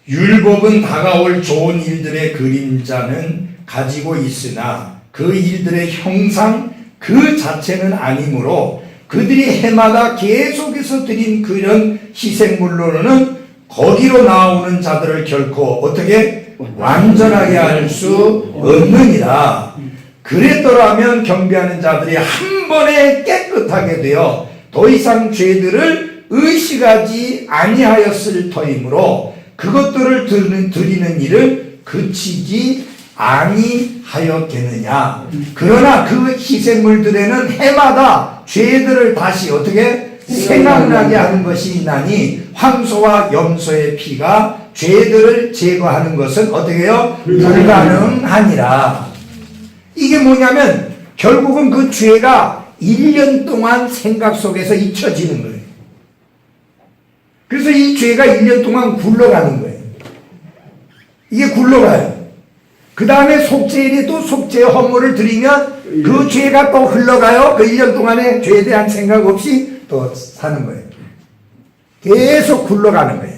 율법은 다가올 좋은 일들의 그림자는 가지고 있으나 그 일들의 형상 그 자체는 아니므로 그들이 해마다 계속해서 드린 그런 희생물로는 거기로 나오는 자들을 결코 어떻게 완전하게 할 수 없느니라. 그랬더라면 경배하는 자들이 한 번에 깨끗하게 되어 더 이상 죄들을 의식하지 아니하였을 터이므로 그것들을 드리는 일을 그치지 아니하였겠느냐. 그러나 그 희생물들에는 해마다 죄들을 다시 어떻게 생각나게 하는 것이 있나니 황소와 염소의 피가 죄들을 제거하는 것은 어떻게 해요? 불가능하니라. 이게 뭐냐면 결국은 그 죄가 1년 동안 생각 속에서 잊혀지는 거예요. 그래서 이 죄가 1년 동안 굴러가는 거예요. 이게 굴러가요. 그 다음에 속죄일이 또 속죄 헌물을 드리면 그 죄가 또 흘러가요. 그 1년 동안에 죄에 대한 생각 없이 또 사는 거예요. 계속 굴러가는 거예요.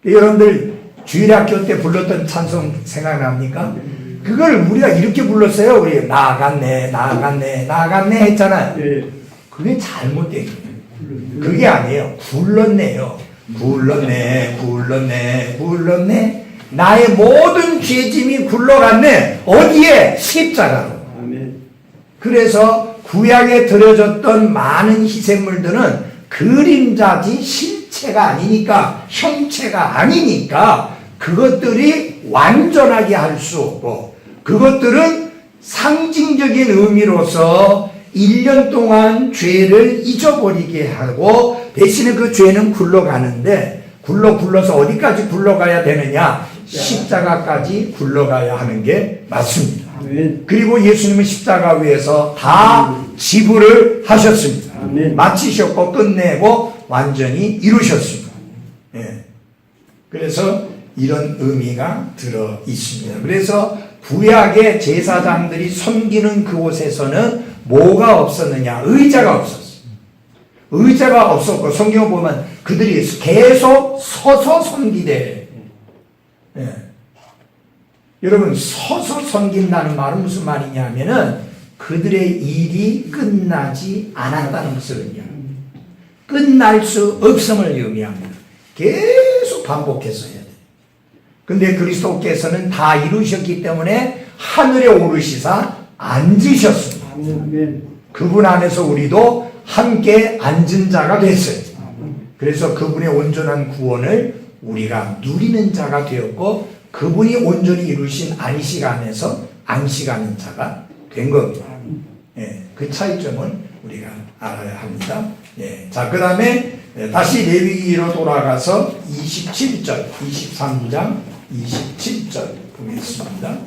여러분들 주일학교 때 불렀던 찬송 생각납니까? 그걸 우리가 이렇게 불렀어요. 우리 나갔네 나갔네 나갔네 했잖아요. 그게 잘못된 거예요. 그게 아니에요. 굴렀네요. 굴렀네 굴렀네 굴렀네. 나의 모든 죄짐이 굴러갔네. 어디에? 십자가로. 그래서 구약에 드려졌던 많은 희생물들은 그림자지 실체가 아니니까, 형체가 아니니까 그것들이 완전하게 할 수 없고, 그것들은 상징적인 의미로서 1년 동안 죄를 잊어버리게 하고 대신에 그 죄는 굴러가는데, 굴러서 어디까지 굴러가야 되느냐? 십자가까지 굴러가야 하는 게 맞습니다. 아멘. 그리고 예수님은 십자가 위에서 다 지불을 하셨습니다. 아멘. 마치셨고 끝내고 완전히 이루셨습니다. 예. 그래서 이런 의미가 들어 있습니다. 그래서 구약의 제사장들이 섬기는 그곳에서는 뭐가 없었느냐? 의자가 없었어요. 의자가 없었고, 성경을 보면 그들이 계속 서서 섬기되, 예. 여러분, 서서 섬긴다는 말은 무슨 말이냐면은 그들의 일이 끝나지 않았다는 것을 의미합니다. 끝날 수 없음을 의미합니다. 계속 반복해서 해야 돼요. 근데 그리스도께서는 다 이루셨기 때문에 하늘에 오르시사 앉으셨습니다. 아멘. 그분 안에서 우리도 함께 앉은 자가 됐어요. 그래서 그분의 온전한 구원을 우리가 누리는 자가 되었고, 그분이 온전히 이루신 안식 안에서 안식하는 자가 된 겁니다. 예, 그 차이점은 우리가 알아야 합니다. 예, 자, 그 다음에 다시 레위기로 돌아가서 27절, 23장 27절 보겠습니다.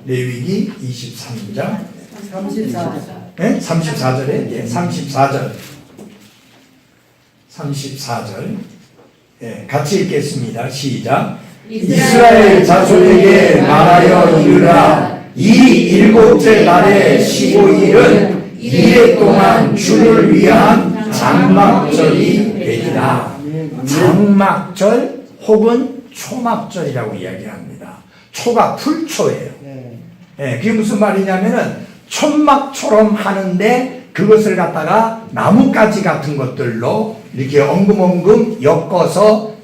레위기 23장 34절. 네? 34절에, 예, 34절. 34절. 예, 같이 읽겠습니다. 시작. 이스라엘 자손에게 말하여 이르라. 이 일곱째 날의 15일은 이래 동안 주를 위한 장막절이 되리라. 장막절 혹은 초막절이라고 이야기합니다. 초가 풀초예요. 예, 그게 무슨 말이냐면은 천막처럼 하는데 그것을 갖다가 나뭇가지 같은 것들로 이렇게 엉금엉금 엮어서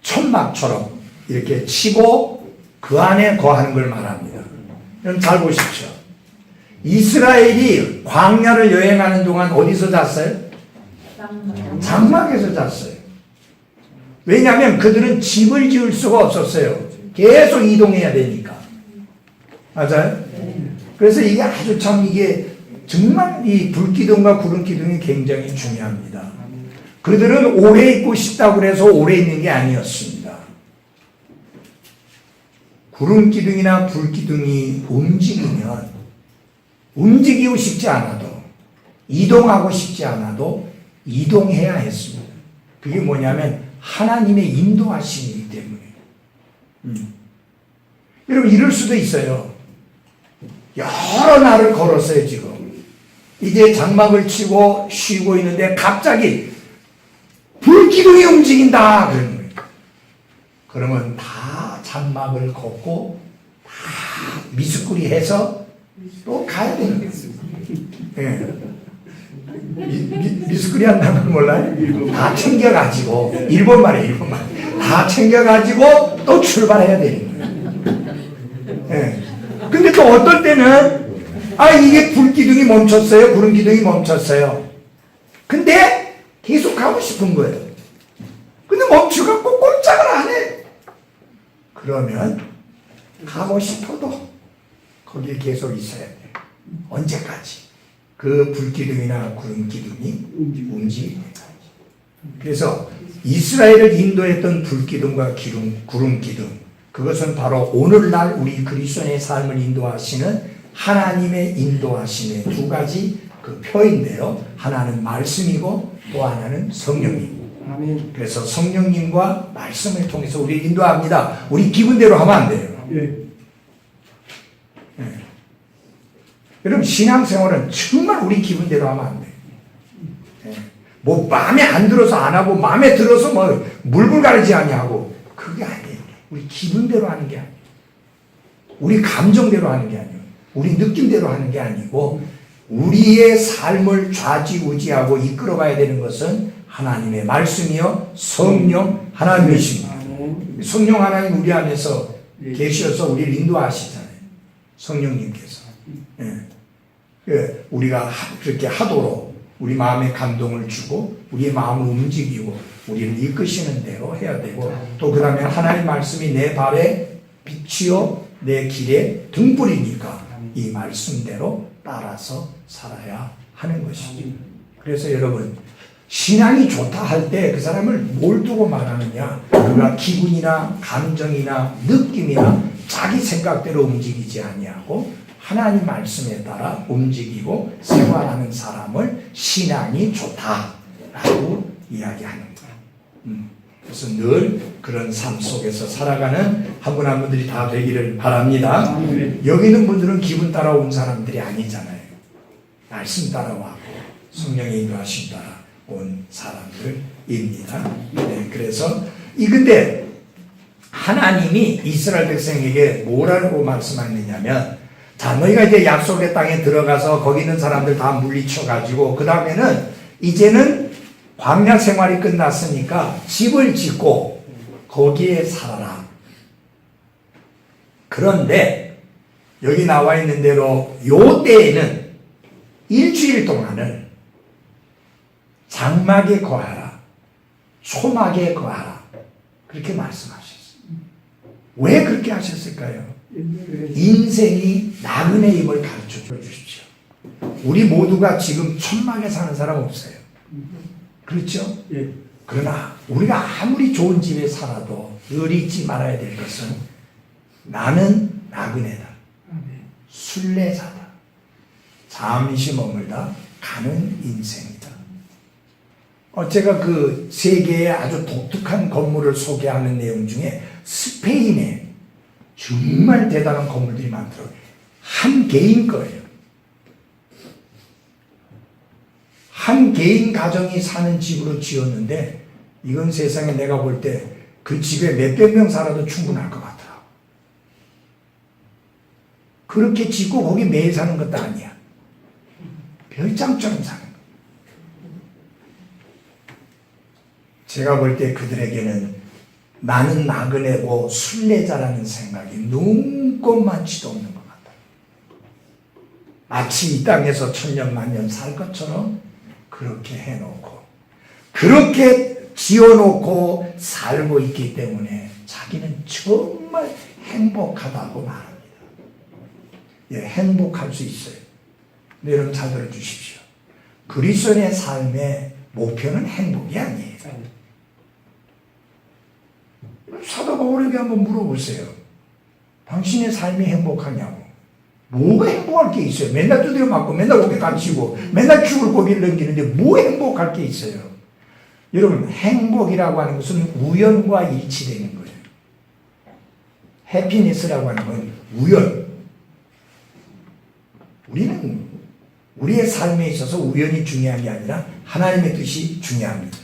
천막처럼 이렇게 치고 그 안에 거하는 걸 말합니다. 여러분 잘 보십시오. 이스라엘이 광야를 여행하는 동안 어디서 잤어요? 장막에서 잤어요. 왜냐하면 그들은 집을 지을 수가 없었어요. 계속 이동해야 되니까. 맞아요? 그래서 이게 아주 참 이게 정말 이 불기둥과 구름기둥이 굉장히 중요합니다. 그들은 오래 있고 싶다고 해서 오래 있는 게 아니었습니다. 구름 기둥이나 불 기둥이 움직이고 싶지 않아도, 이동하고 싶지 않아도 이동해야 했습니다. 그게 뭐냐면 하나님의 인도하심이기 때문에. 여러분 이럴 수도 있어요. 여러 날을 걸었어요 지금. 이제 장막을 치고 쉬고 있는데 갑자기 불기둥이 움직인다 그러는 거예요. 그러면 다 장막을 걷고 다 미스꾸리 해서 또 가야 되는 거예요. 예. 미스꾸리 한다는 걸 몰라요? 다 챙겨가지고 일본말이에요. 다 챙겨가지고 또 출발해야 되는 거예요. 예. 근데 또 어떨 때는 이게 불기둥이 멈췄어요. 구름기둥이 멈췄어요. 근데 계속 가고 싶은 거예요. 근데 멈추고 꼼짝을 안 해. 그러면 가고 싶어도 거기에 계속 있어야 돼요. 언제까지? 그 불기둥이나 구름기둥이 움직입니다. 그래서 이스라엘을 인도했던 불기둥과 구름기둥, 그것은 바로 오늘날 우리 그리스도인의 삶을 인도하시는 하나님의 인도하심의 두 가지 그 표인데요. 하나는 말씀이고 또 하나는 성령님. 아멘. 그래서 성령님과 말씀을 통해서 우리를 인도합니다. 우리 기분대로 하면 안 돼요. 예. 여러분 신앙생활은 정말 우리 기분대로 하면 안 돼요. 뭐 마음에 안 들어서 안 하고 마음에 들어서 뭐 물불 가르지 아니하고 그게 아니에요. 우리 기분대로 하는 게 아니에요. 우리 감정대로 하는 게 아니에요. 우리 느낌대로 하는 게 아니고 우리의 삶을 좌지우지하고 이끌어가야 되는 것은 하나님의 말씀이요 성령 하나님이십니다. 성령 하나님 우리 안에서 계셔서 우리를 인도하시잖아요. 성령님께서. 우리가 그렇게 하도록 우리 마음에 감동을 주고 우리의 마음을 움직이고 우리를 이끄시는 대로 해야 되고 또 그 다음에 하나님 말씀이 내 발에 빛이요 내 길에 등불이니까 이 말씀대로 따라서 살아야 하는 것이죠. 그래서 여러분 신앙이 좋다 할 때 그 사람을 뭘 두고 말하느냐, 그가 기분이나 감정이나 느낌이나 자기 생각대로 움직이지 아니하고 하나님 말씀에 따라 움직이고 생활하는 사람을 신앙이 좋다라고 이야기하는 거예요. 그래서 늘 그런 삶 속에서 살아가는 한 분 한 분들이 다 되기를 바랍니다. 여기 있는 분들은 기분 따라온 사람들이 아니잖아요. 말씀 따라와고 성령의 인도하심 따라 온 사람들입니다. 네, 그래서 근데 하나님이 이스라엘 백성에게 뭐라고 말씀하느냐면, 자 너희가 이제 약속의 땅에 들어가서 거기 있는 사람들 다 물리쳐가지고 그 다음에는 이제는 광야 생활이 끝났으니까 집을 짓고 거기에 살아라. 그런데 여기 나와 있는 대로 요 때에는 일주일 동안을 장막에 거하라, 초막에 거하라 그렇게 말씀하셨어요. 왜 그렇게 하셨을까요? 인생이 나그네임을 가르쳐 주십시오. 우리 모두가 지금 천막에 사는 사람 없어요. 그렇죠? 예. 그러나 우리가 아무리 좋은 집에 살아도 늘 잊지 말아야 될 것은 나는 나그네다, 순례자다, 잠시 머물다 가는 인생이다. 제가 그 세계의 아주 독특한 건물을 소개하는 내용 중에 스페인에 정말 대단한 건물들이 많더라고요. 한 개인 거예요. 한 개인 가정이 사는 집으로 지었는데 이건 세상에 내가 볼 때 그 집에 몇백 명 살아도 충분할 것 같더라고. 그렇게 짓고 거기 매일 사는 것도 아니야. 별장처럼 사는 거야. 제가 볼 때 그들에게는 나는 나그네고 순례자라는 생각이 눈꼽만치도 없는 것 같아요. 마치 이 땅에서 천년 만년 살 것처럼 그렇게 해놓고 그렇게 지어놓고 살고 있기 때문에 자기는 정말 행복하다고 말합니다. 예, 행복할 수 있어요. 근데 여러분 잘 들어주십시오. 그리스도인의 삶의 목표는 행복이 아니에요. 사도 바울에게 한번 물어보세요. 당신의 삶이 행복하냐고. 뭐가 행복할 게 있어요? 맨날 두드려 맞고 맨날 고개 갇히고 맨날 죽을 고비를 넘기는데 뭐 행복할 게 있어요? 여러분, 행복이라고 하는 것은 우연과 일치되는 거예요. 해피니스라고 하는 건 우연. 우리는 우리의 삶에 있어서 우연이 중요한 게 아니라 하나님의 뜻이 중요합니다.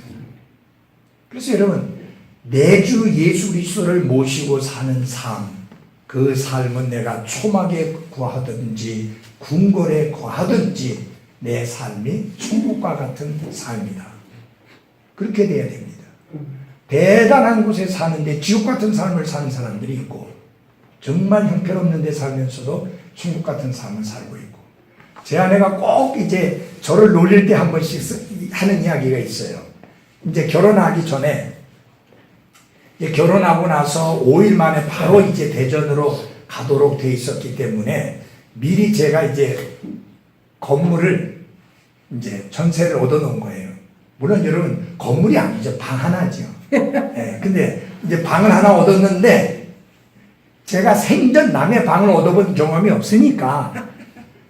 그래서 여러분, 매주 예수 그리스도를 모시고 사는 삶, 그 삶은 내가 초막에 구하든지 궁궐에 구하든지 내 삶이 천국과 같은 삶이다. 그렇게 돼야 됩니다. 대단한 곳에 사는데 지옥 같은 삶을 사는 사람들이 있고, 정말 형편없는 데 살면서도 천국 같은 삶을 살고 있고, 제 아내가 꼭 이제 저를 놀릴 때 한 번씩 하는 이야기가 있어요. 이제 결혼하기 전에, 이제 결혼하고 나서 5일 만에 바로 이제 대전으로 가도록 돼 있었기 때문에 미리 제가 이제 건물을 이제 전세를 얻어 놓은 거예요. 물론 여러분, 건물이 아니죠. 방 하나죠. 네, 근데 이제 방을 하나 얻었는데 제가 생전 남의 방을 얻어본 경험이 없으니까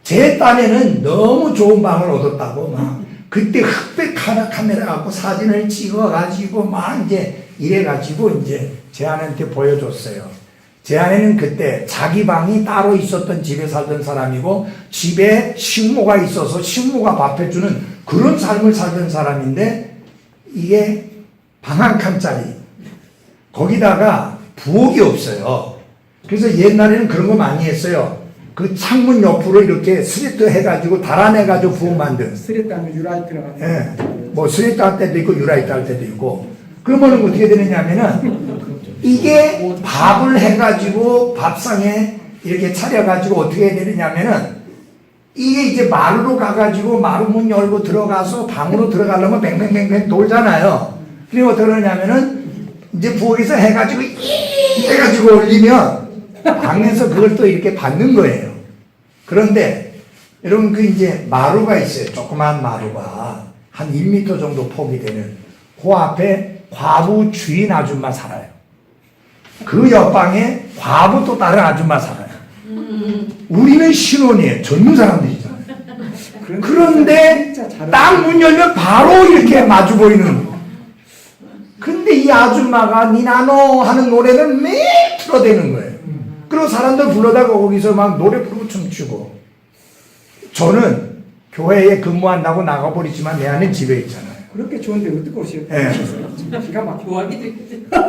제 딴에는 너무 좋은 방을 얻었다고 막 그때 흑백 카메라 갖고 사진을 찍어가지고 막 이제 이래가지고 이제 제 아내한테 보여줬어요. 제 아내는 그때 자기 방이 따로 있었던 집에 살던 사람이고 집에 식모가 있어서 식모가 밥 해주는 그런 삶을 살던 사람인데 이게 방 한 칸짜리 거기다가 부엌이 없어요. 그래서 옛날에는 그런 거 많이 했어요. 그 창문 옆으로 이렇게 스리트 해가지고 달아내가지고 부엌 만든. 스리트 하면 유라이트라고 하죠. 예. 뭐 스리트 할 때도 있고 유라이트 할 때도 있고. 그러면 어떻게 되느냐면은 이게 밥을 해가지고 밥상에 이렇게 차려가지고 어떻게 되느냐면은 이게 이제 마루로 가가지고 마루 문 열고 들어가서 방으로 들어가려면 뱅뱅뱅뱅 돌잖아요. 그리고 어떻게 그러냐면은 이제 부엌에서 해가지고 해가지고 올리면 방에서 그걸 또 이렇게 받는 거예요. 그런데 여러분 그 이제 마루가 있어요. 조그만 마루가 한 1m 정도 폭이 되는 그 앞에 과부 주인 아줌마 살아요. 그 옆방에 과부 또 다른 아줌마 살아요. 우리는 신혼이에요. 젊은 사람들이잖아요. 그런데 딱 문 열면 바로 이렇게 마주 보이는. 근데 이 아줌마가 니나노 하는 노래를 매일 틀어대는 거예요. 그리고 사람들 불러다가 거기서 막 노래 부르고 춤추고. 저는 교회에 근무한다고 나가버리지만 내 아내는 집에 있잖아요. 그렇게 좋은데 어떻게 오셨어요? 예. 기가 막히고. 구하기도 힘들어.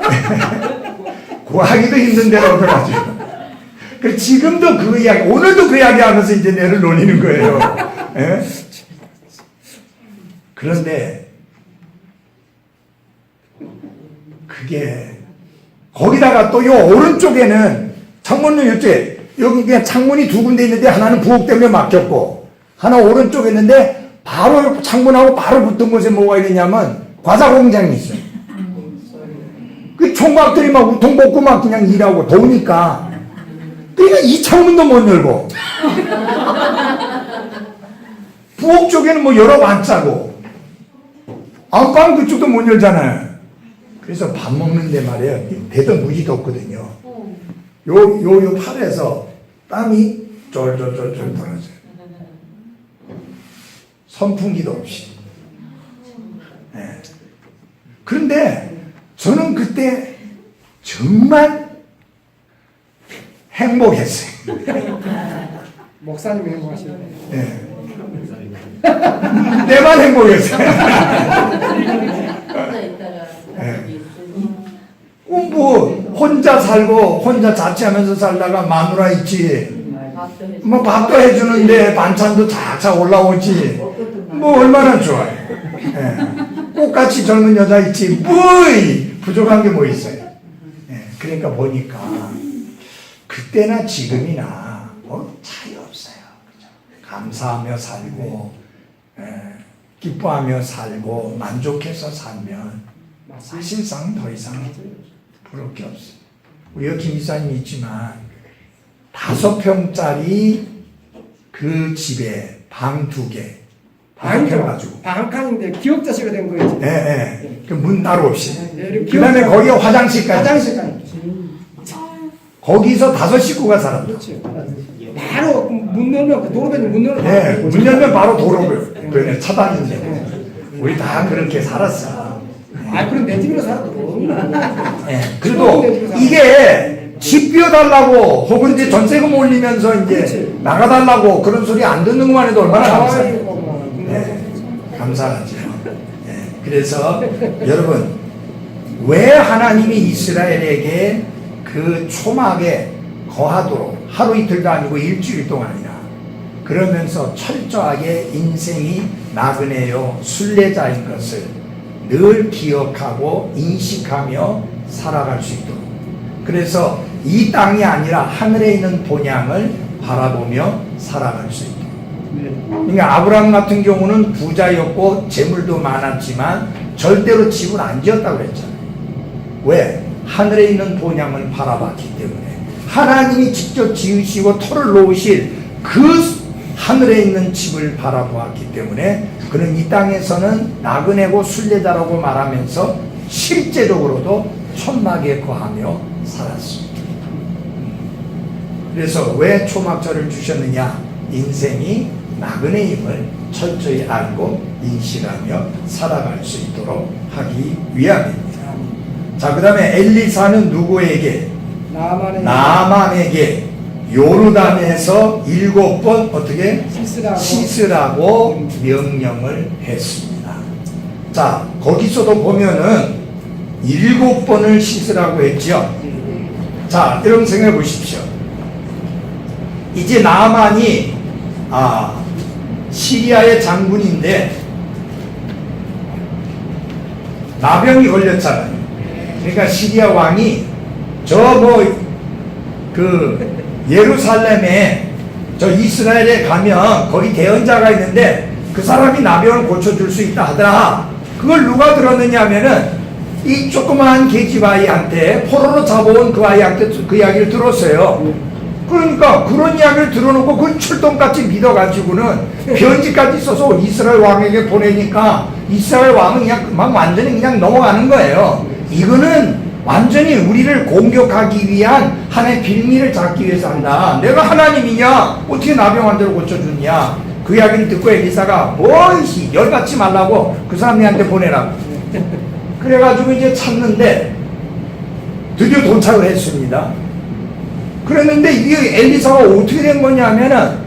구하기도 힘든 데로 오더라고요. 그 지금도 그 이야기, 오늘도 그 이야기 하면서 이제 내를 놀리는 거예요. 예? 그런데 그게 거기다가 또 요 오른쪽에는 창문은 이쪽에 여기 그냥 창문이 두 군데 있는데 하나는 부엌 때문에 막혔고 하나 오른쪽에 있는데 바로 창문하고 바로 붙은 곳에 뭐가 있느냐면 과자 공장이 있어요. 그 총각들이 막 우통 벗고 막 그냥 일하고 더우니까 그러니까 이 창문도 못 열고 부엌 쪽에는 뭐 열어 왔자고 안방 그쪽도 못 열잖아요. 그래서 밥 먹는데 말이에요. 배도 무지 덥거든요. 요 팔에서 땀이 쫄쫄쫄쫄 떨어져요. 선풍기도 없이. 네. 그런데 저는 그때 정말 행복했어요. 목사님이 행복하시네. 네. 내만 행복했어요. 혼자 있다가 가족이 있으니 뭐 혼자 살고 혼자 자취하면서 살다가 마누라 있지. 밥도 해주고 뭐 밥도 해주는데 반찬도 착착 올라오지. 뭐 얼마나 좋아요. 예. 꽃같이 젊은 여자 있지. 뭐 부족한 게 뭐 있어요. 예. 그러니까 보니까 그때나 지금이나 뭐 차이 없어요. 그죠? 감사하며 살고 기뻐하며 살고 만족해서 살면 사실상 더 이상 부를 게 없어요. 우리 여기 김이사님이 있지만 5평짜리 그 집에 방 2개 방해가지고 방 칸인데 기억자식이 된 거예요. 그 문 따로 없이 네, 그 다음에 거기에 화장실까지 화장실까지. 거기서 5 식구가 살았다. 그렇죠. 바로 문 열면 그 도로변 문 열면 네, 문 열면 바로 도로변에 차단인데 우리 다 그렇게 살았어. 아 그럼 내 집으로 살아도 네, 그래도 이게 집 비워달라고 혹은 이제 전세금 올리면서 이제 그렇지. 나가달라고 그런 소리 안 듣는 것만 해도 얼마나 감사해요. 뭐. 네, 감사하죠. 네, 그래서 여러분 왜 하나님이 이스라엘에게 그 초막에 거하도록 하루 이틀도 아니고 일주일 동안이나 그러면서 철저하게 인생이 나그네요 순례자인 것을 늘 기억하고 인식하며 살아갈 수 있도록 그래서 이 땅이 아니라 하늘에 있는 본향을 바라보며 살아갈 수 있도록 그러니까 아브라함 같은 경우는 부자였고 재물도 많았지만 절대로 집을 안 지었다고 그랬잖아요. 왜? 하늘에 있는 본향을 바라봤기 때문에 하나님이 직접 지으시고 터를 놓으실 그 하늘에 있는 집을 바라보았기 때문에 그는 이 땅에서는 나그네고 순례자라고 말하면서 실제적으로도 천막에 거하며 살았습니다. 그래서 왜 초막절을 주셨느냐? 인생이 나그네임을 철저히 알고 인식하며 살아갈 수 있도록 하기 위함입니다. 자, 그 다음에 엘리사는 누구에게? 나만에게 요르단에서 7번 어떻게? 씻으라고 명령을 했습니다. 자, 거기서도 보면은 7번을 씻으라고 했죠. 자, 여러분 생각해 보십시오. 이제 나만이 시리아의 장군인데 나병이 걸렸잖아요. 그러니까 시리아 왕이 예루살렘에 저 이스라엘에 가면 거기 대언자가 있는데 그 사람이 나병을 고쳐줄 수 있다 하더라. 그걸 누가 들었느냐 하면은 이 조그마한 계집아이한테 포로로 잡아온 그 아이한테 그 이야기를 들었어요. 그러니까 그런 이야기를 들어놓고 그걸 출동같이 믿어가지고는 편지까지 써서 이스라엘 왕에게 보내니까 이스라엘 왕은 그냥 막 완전히 그냥 넘어가는 거예요. 이거는 완전히 우리를 공격하기 위한 하나의 빌미를 잡기 위해서 한다. 내가 하나님이냐? 어떻게 나병 환자를 고쳐주냐? 그 이야기를 듣고 엘리사가 뭐이씨 열받지 말라고 그 사람들한테 보내라고. 그래가지고 이제 찾는데 드디어 도착을 했습니다. 그랬는데 이게 엘리사가 어떻게 된 거냐면은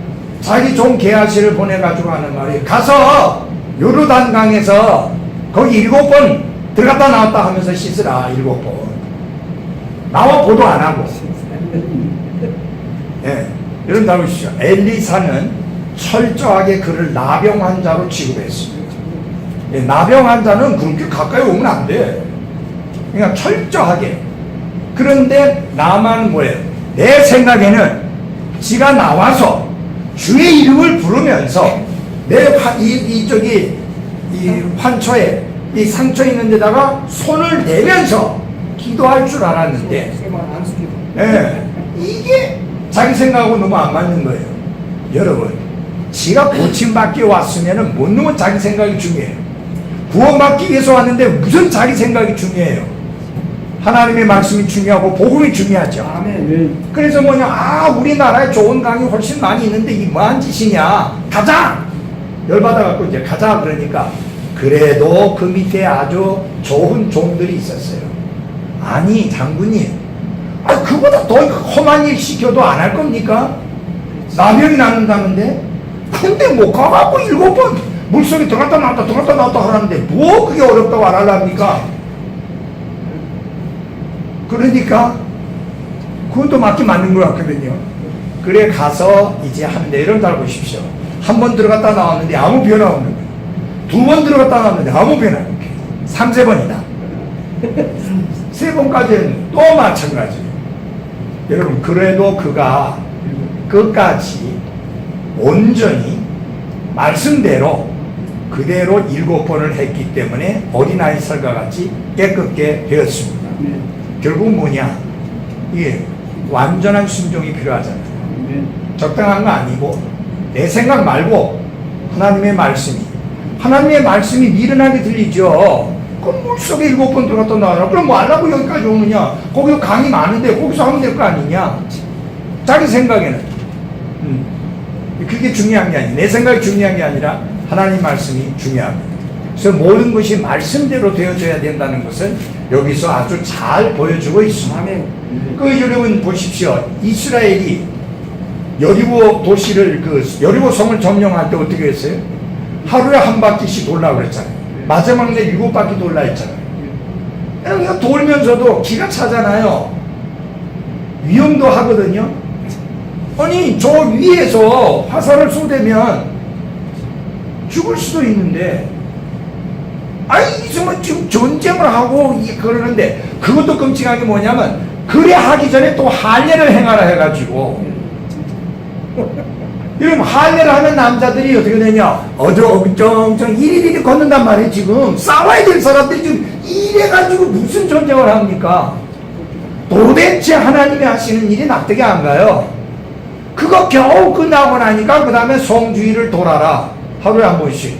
자기 종 게하시를 보내가지고 하는 말이 가서 요르단강에서 거기 7번 들어갔다 나왔다 하면서 씻으라. 7번 나와 보도 안 하고. 예, 여러분 다 보시죠. 엘리사는 철저하게 그를 나병 환자로 취급했습니다. 예, 나병 환자는 그렇게 가까이 오면 안 돼. 그러니까 철저하게. 그런데 나만 뭐예요? 내 생각에는 지가 나와서 주의 이름을 부르면서 이 환초에 이 상처 있는 데다가 손을 내면서 기도할 줄 알았는데 이게 자기 생각하고 너무 안 맞는 거예요. 여러분 지가 고침받기 왔으면 못 놈은 자기 생각이 중요해요. 구원받기 위해서 왔는데 무슨 자기 생각이 중요해요. 하나님의 말씀이 중요하고 복음이 중요하죠. 아멘. 그래서 우리나라에 좋은 강이 훨씬 많이 있는데 이게 뭐한 짓이냐. 가자. 열받아갖고 이제 가자 그러니까 그래도 그 밑에 아주 좋은 종들이 있었어요. 아니 장군님 그보다 더 험한 일 시켜도 안 할 겁니까? 나병이 낫는다는데 근데 못 가갖고 7번 물속에 들어갔다 나왔다 하라는데 뭐 그게 어렵다고 안 하랍니까? 그러니까 그것도 맞는 것 같거든요. 그래 가서 이제 하는데 여러분 잘 보십시오. 한 번 들어갔다 나왔는데 아무 변화 없는 거예요. 2번 들어갔다 나왔는데 아무 변화 없는 거예요. 3, 4번이다. 3번까지는 또 마찬가지예요. 여러분 그래도 그가 끝까지 온전히 말씀대로 그대로 7번을 했기 때문에 어린아이 살과 같이 깨끗게 되었습니다. 결국 뭐냐? 이게 완전한 순종이 필요하잖아요. 적당한 거 아니고 내 생각 말고 하나님의 말씀이 미련하게 들리죠. 그럼 물속에 7번 들어갔다 나와라. 그럼 뭐 하려고 여기까지 오느냐? 거기서 강이 많은데 거기서 하면 될 거 아니냐? 자기 생각에는. 그게 중요한 게 아니에요. 내 생각이 중요한 게 아니라 하나님 말씀이 중요합니다. 그래서 모든 것이 말씀대로 되어져야 된다는 것을 여기서 아주 잘 보여주고 있습니다. 아멘. 그 여러분 보십시오. 이스라엘이 여리고 도시를 여리고 성을 점령할 때 어떻게 했어요? 하루에 한 바퀴씩 돌라고 그랬잖아요. 마지막 날 7바퀴 돌라 했잖아요. 그러니까 돌면서도 기가 차잖아요. 위험도 하거든요. 아니 저 위에서 화살을 쏘대면 죽을 수도 있는데, 아니 정말 지금 전쟁을 하고 그러는데, 그것도 끔찍한 게 뭐냐면 그래 하기 전에 또 할례를 행하라 해가지고 이러면 할례를 하는 남자들이 어떻게 되냐, 어정쩡쩡 이리리리 걷는단 말이에요. 지금 싸워야 될 사람들이 지금 이래가지고 무슨 전쟁을 합니까? 도대체 하나님이 하시는 일이 납득이 안 가요. 그거 겨우 끝나고 나니까 그 다음에 성주위를 돌아라, 하루에 한 번씩.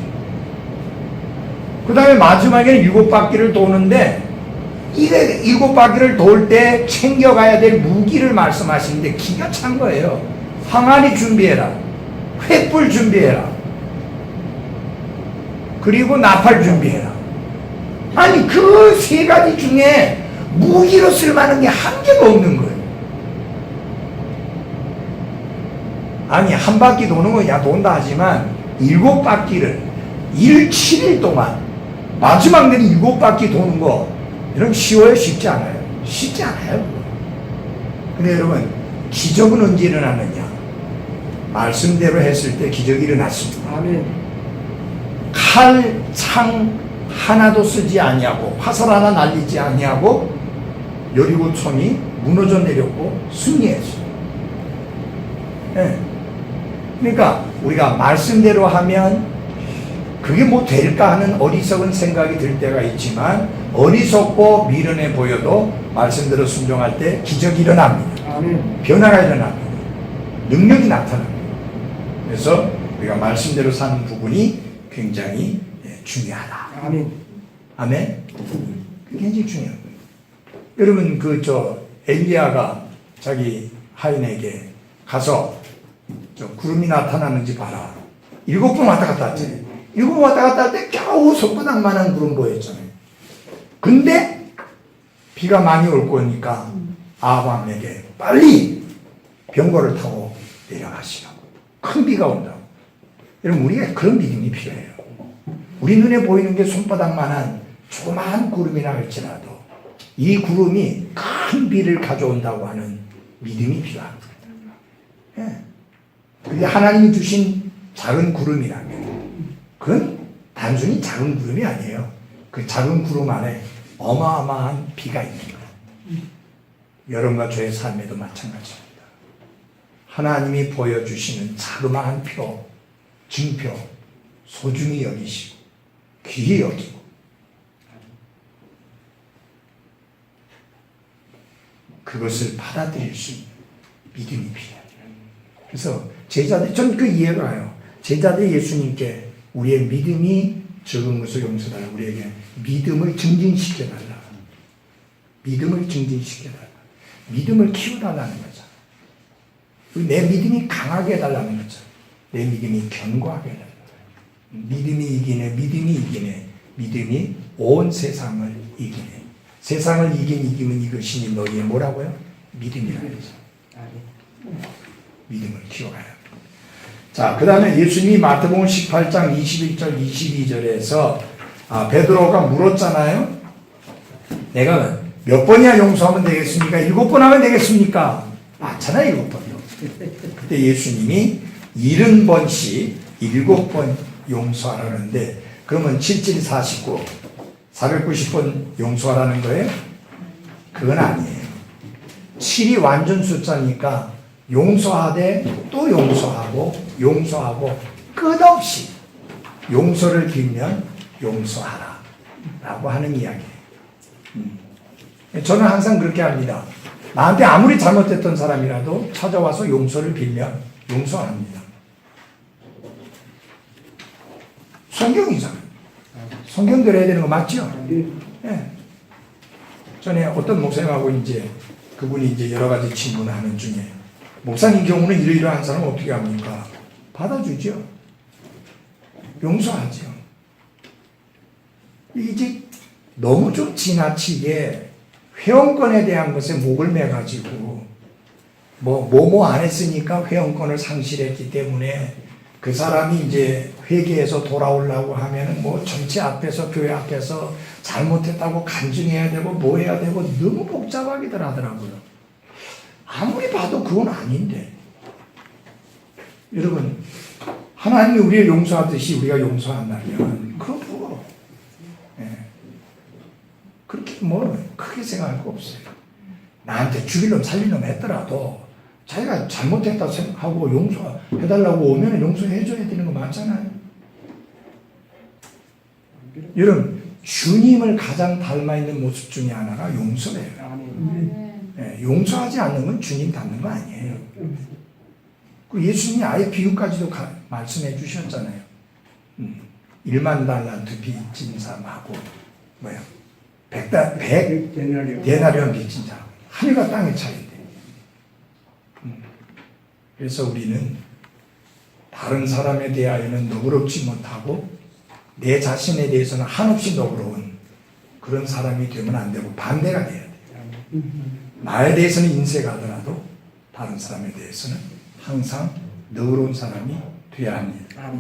그 다음에 마지막에는 7바퀴를 도는데, 이게 7바퀴를 돌 때 챙겨가야 될 무기를 말씀하시는데 기가 찬 거예요. 항아리 준비해라, 횃불 준비해라, 그리고 나팔 준비해라. 아니 그 세 가지 중에 무기로 쓸만한 게 한 개도 없는 거예요. 아니 한 바퀴 도는 건 야 돈다 하지만 7바퀴를 7일 동안 마지막 날이 7바퀴 도는 거, 여러분 쉬워요? 쉽지 않아요? 쉽지 않아요. 근데 여러분 기적은 언제 일어나느냐? 말씀대로 했을 때 기적이 일어났습니다. 아멘. 칼, 창 하나도 쓰지 아니하고 화살 하나 날리지 아니하고 여리고성이 무너져 내렸고 승리했어요. 네. 그러니까 우리가 말씀대로 하면 그게 뭐 될까 하는 어리석은 생각이 들 때가 있지만, 어리석고 미련해 보여도 말씀대로 순종할 때 기적이 일어납니다. 아멘. 변화가 일어납니다. 능력이 나타납니다. 그래서 우리가 말씀대로 사는 부분이 굉장히 중요하다. 아멘. 아멘. 그게 굉장히 중요한 거예요. 여러분 엘리야가 자기 하인에게 가서 구름이 나타나는지 봐라. 7번 왔다 갔다 했잖아요. 7번 왔다 갔다 할 때 겨우 손바닥만한 구름 보였잖아요. 근데 비가 많이 올 거니까 아합에게 빨리 병거를 타고 내려가시라고. 큰 비가 온다고. 여러분 우리가 그런 믿음이 필요해요. 우리 눈에 보이는 게 손바닥만한 조그마한 구름이라 할지라도 이 구름이 큰 비를 가져온다고 하는 믿음이 필요합니다. 예. 그게 하나님이 주신 작은 구름이라면 그건 단순히 작은 구름이 아니에요. 그 작은 구름 안에 어마어마한 비가 있는 거예요. 여러분과 저의 삶에도 마찬가지입니다. 하나님이 보여주시는 자그마한 표, 증표 소중히 여기시고 귀히 여기고, 그것을 받아들일 수 있는 믿음이 필요해요. 그래서 제자들, 전 그 이해가 가요. 제자들이 예수님께 우리의 믿음이 적은 것을 용서달라, 우리에게 믿음을 증진시켜달라, 믿음을 증진시켜달라, 믿음을 키워달라는 거죠. 내 믿음이 강하게 해달라는 거죠. 내 믿음이 견고하게 해달라. 믿음이 이기네, 믿음이 이기네, 믿음이 온 세상을 이기네. 세상을 이기면 이것이니 너희의 뭐라고요? 믿음이라고 그러죠. 믿음을 키워가야 합니다. 자, 그 다음에 예수님이 마태복음 18장 21절 22절에서 베드로가 물었잖아요. 내가 몇 번이나 용서하면 되겠습니까? 7번 하면 되겠습니까? 맞잖아요, 7번이요. 그때 예수님이 70번씩 7번 용서하라는데, 그러면 7, 49 490번 용서하라는 거예요? 그건 아니에요. 7이 완전 숫자니까 용서하되 또 용서하고 끝없이 용서를 빌면 용서하라 라고 하는 이야기예요. 저는 항상 그렇게 합니다. 나한테 아무리 잘못했던 사람이라도 찾아와서 용서를 빌면 용서합니다. 성경이잖아요. 성경대로 해야 되는 거 맞죠? 예. 예. 전에 어떤 목사님하고 이제 그분이 이제 여러 가지 질문을 하는 중에 목사님 경우는 이러이러한 사람은 어떻게 합니까? 받아주죠. 용서하죠. 이제 너무 좀 지나치게 회원권에 대한 것에 목을 매가지고 뭐뭐 안 했으니까 회원권을 상실했기 때문에 그 사람이 이제 회개해서 돌아오려고 하면은 뭐 전체 앞에서 교회 앞에서 잘못했다고 간증해야 되고 뭐 해야 되고 너무 복잡하게들 하더라고요. 아무리 봐도 그건 아닌데. 여러분 하나님이 우리를 용서하듯이 우리가 용서한다면 그건 뭐 그렇게 뭐 크게 생각할 거 없어요. 나한테 죽일 놈 살릴 놈 했더라도 자기가 잘못했다 생각하고 용서해달라고 오면 용서해줘야 되는 거 맞잖아요. 여러분 주님을 가장 닮아있는 모습 중에 하나가 용서예요. 네, 용서하지 않는 건 주님 닮는 거 아니에요. 그 예수님이 아예 비유까지도 말씀해 주셨잖아요. 1만 달란트 빚진 사람하고 뭐야 100 데나리온 빚진 사람 하늘과 땅의 차이인데. 그래서 우리는 다른 사람에 대하여는 너그럽지 못하고 내 자신에 대해서는 한없이 너그러운 그런 사람이 되면 안 되고 반대가 돼야 돼요. 나에 대해서는 인색하더라도 다른 사람에 대해서는 항상 너그러운 사람이 되어야 합니다.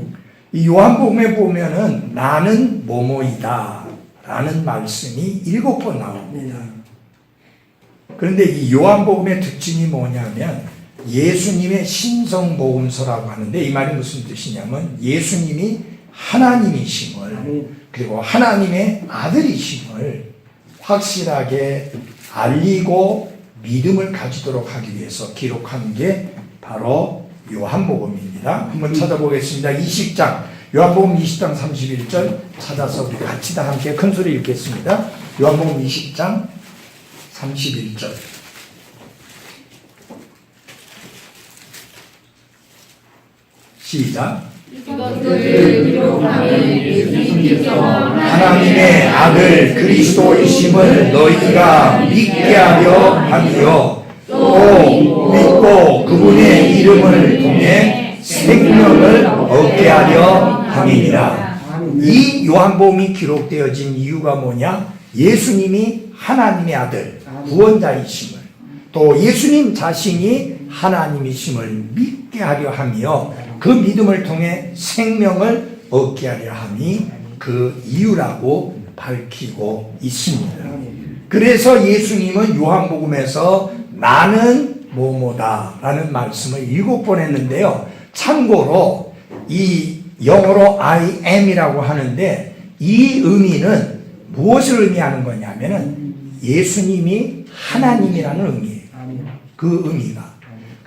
이 요한복음에 보면은 나는 뭐뭐이다 라는 말씀이 7번 나옵니다. 그런데 이 요한복음의 특징이 뭐냐면 예수님의 신성모음서라고 하는데 이 말이 무슨 뜻이냐면 예수님이 하나님이심을 그리고 하나님의 아들이심을 확실하게 알리고 믿음을 가지도록 하기 위해서 기록한 게 바로 요한복음입니다. 한번 찾아보겠습니다. 20장 요한복음 20장 31절 찾아서 우리 같이 다 함께 큰 소리 읽겠습니다. 요한복음 20장 31절 시작. 이것들을 기록하는 예수님께서 하나님의 아들 그리스도이심을 너희가 믿게 하려 함이요 또 믿고 그분의 이름을 통해 생명을 얻게 하려 함이니라. 이 요한복음이 기록되어진 이유가 뭐냐? 예수님이 하나님의 아들 구원자이심을 또 예수님 자신이 하나님이심을 믿게 하려 함이요 그 믿음을 통해 생명을 얻게 하려 함이 그 이유라고 밝히고 있습니다. 그래서 예수님은 요한복음에서 나는 뭐뭐다 라는 말씀을 7번 했는데요. 참고로 이 영어로 I am이라고 하는데 이 의미는 무엇을 의미하는 거냐면은 예수님이 하나님이라는 의미예요. 그 의미가.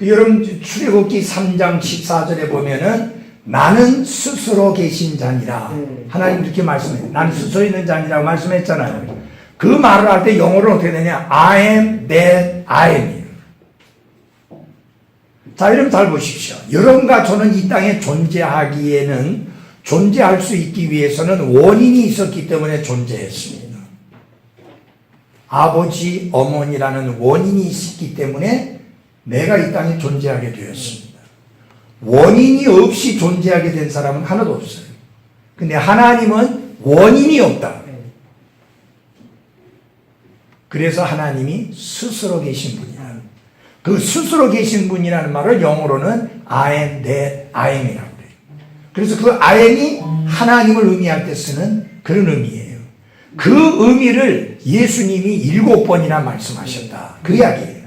여러분 출애굽기 3장 14절에 보면은 나는 스스로 계신 자니라. 하나님 이렇게 말씀해요. 나는 스스로 있는 자니라고 말씀했잖아요. 그 말을 할 때 영어로 어떻게 되냐? I am that I am. 자, 여러분 잘 보십시오. 여러분과 저는 이 땅에 존재하기에는 존재할 수 있기 위해서는 원인이 있었기 때문에 존재했습니다. 아버지, 어머니라는 원인이 있었기 때문에 내가 이 땅에 존재하게 되었습니다. 원인이 없이 존재하게 된 사람은 하나도 없어요. 근데 하나님은 원인이 없다. 그래서 하나님이 스스로 계신 분이야. 그 스스로 계신 분이라는 말을 영어로는 I am that I am이라고 해요. 그래서 그 I am이 하나님을 의미할 때 쓰는 그런 의미예요. 그 의미를 예수님이 7번이나 말씀하셨다. 그 이야기예요.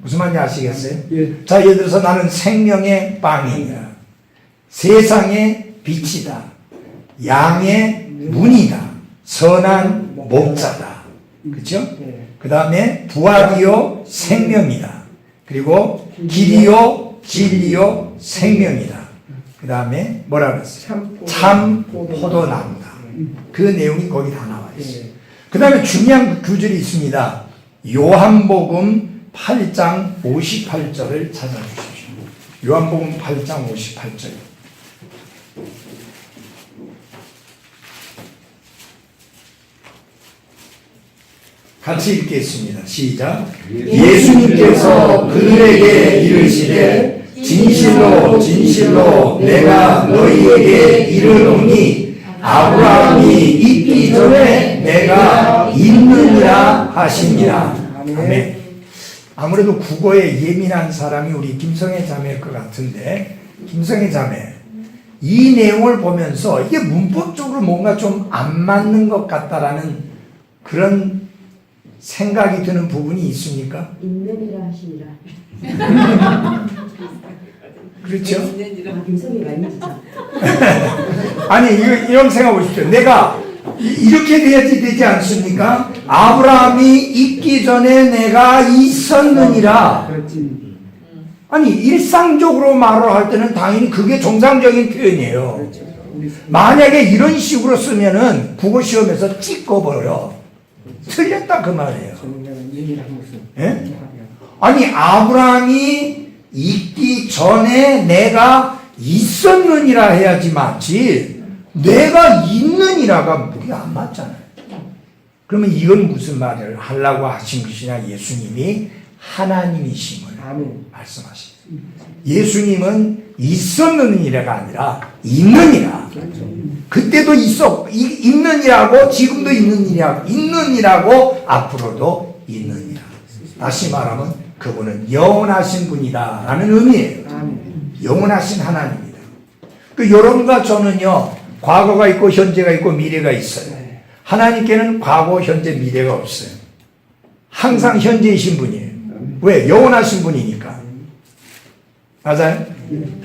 무슨 말인지 아시겠어요? 예. 자, 예를 들어서 나는 생명의 빵이다. 세상의 빛이다. 양의 문이다. 선한 목자다. 그렇죠? 그 다음에 부활이요 생명이다. 그리고 길이요 진리요 생명이다. 그 다음에 뭐라 그랬어요? 참 포도나무다. 그 내용이 거기 다 나와 있어요. 그 다음에 중요한 구절이 있습니다. 요한복음 8장 58절을 찾아주십시오. 요한복음 8장 58절. 같이 읽겠습니다. 시작. 예수님께서 그들에게 이르시되 진실로 진실로 내가 너희에게 이르노니 아브라함이 있기 전에 내가 있느니라 하시니라. 아멘. 아무래도 국어에 예민한 사람이 우리 김성애 자매일 것 같은데, 김성애 자매, 이 내용을 보면서 이게 문법적으로 뭔가 좀 안 맞는 것 같다라는 그런 생각이 드는 부분이 있습니까? 있느니라 하시니라. 그렇죠? 김성희가 있죠. 아니 이런 생각 보십시오. 내가 이렇게 돼야지 되지 않습니까? 아브라함이 있기 전에 내가 있었느니라. 그렇지. 아니 일상적으로 말을 할 때는 당연히 그게 정상적인 표현이에요. 그렇죠. 우리 만약에 이런 식으로 쓰면은 국어시험에서 찍어버려. 틀렸다 그 말이에요. 전문가는 얘기를 한 것은. 예? 아니 아브라함이 있기 전에 내가 있었느니라 해야지 맞지, 내가 있느니라가 그게 안 맞잖아요. 그러면 이건 무슨 말을 하려고 하신 것이냐? 예수님이 하나님이심을 아멘. 말씀하십니다. 예수님은 있었느니라가 아니라 있느니라. 그때도 있느니라고, 지금도 있느니라고, 앞으로도 있느니라. 다시 말하면 그분은 영원하신 분이다 라는 의미예요. 아멘. 영원하신 하나님입니다. 그 여러분과 저는요, 과거가 있고 현재가 있고 미래가 있어요. 하나님께는 과거, 현재, 미래가 없어요. 항상 현재이신 분이에요. 왜? 영원하신 분이니까. 맞아요?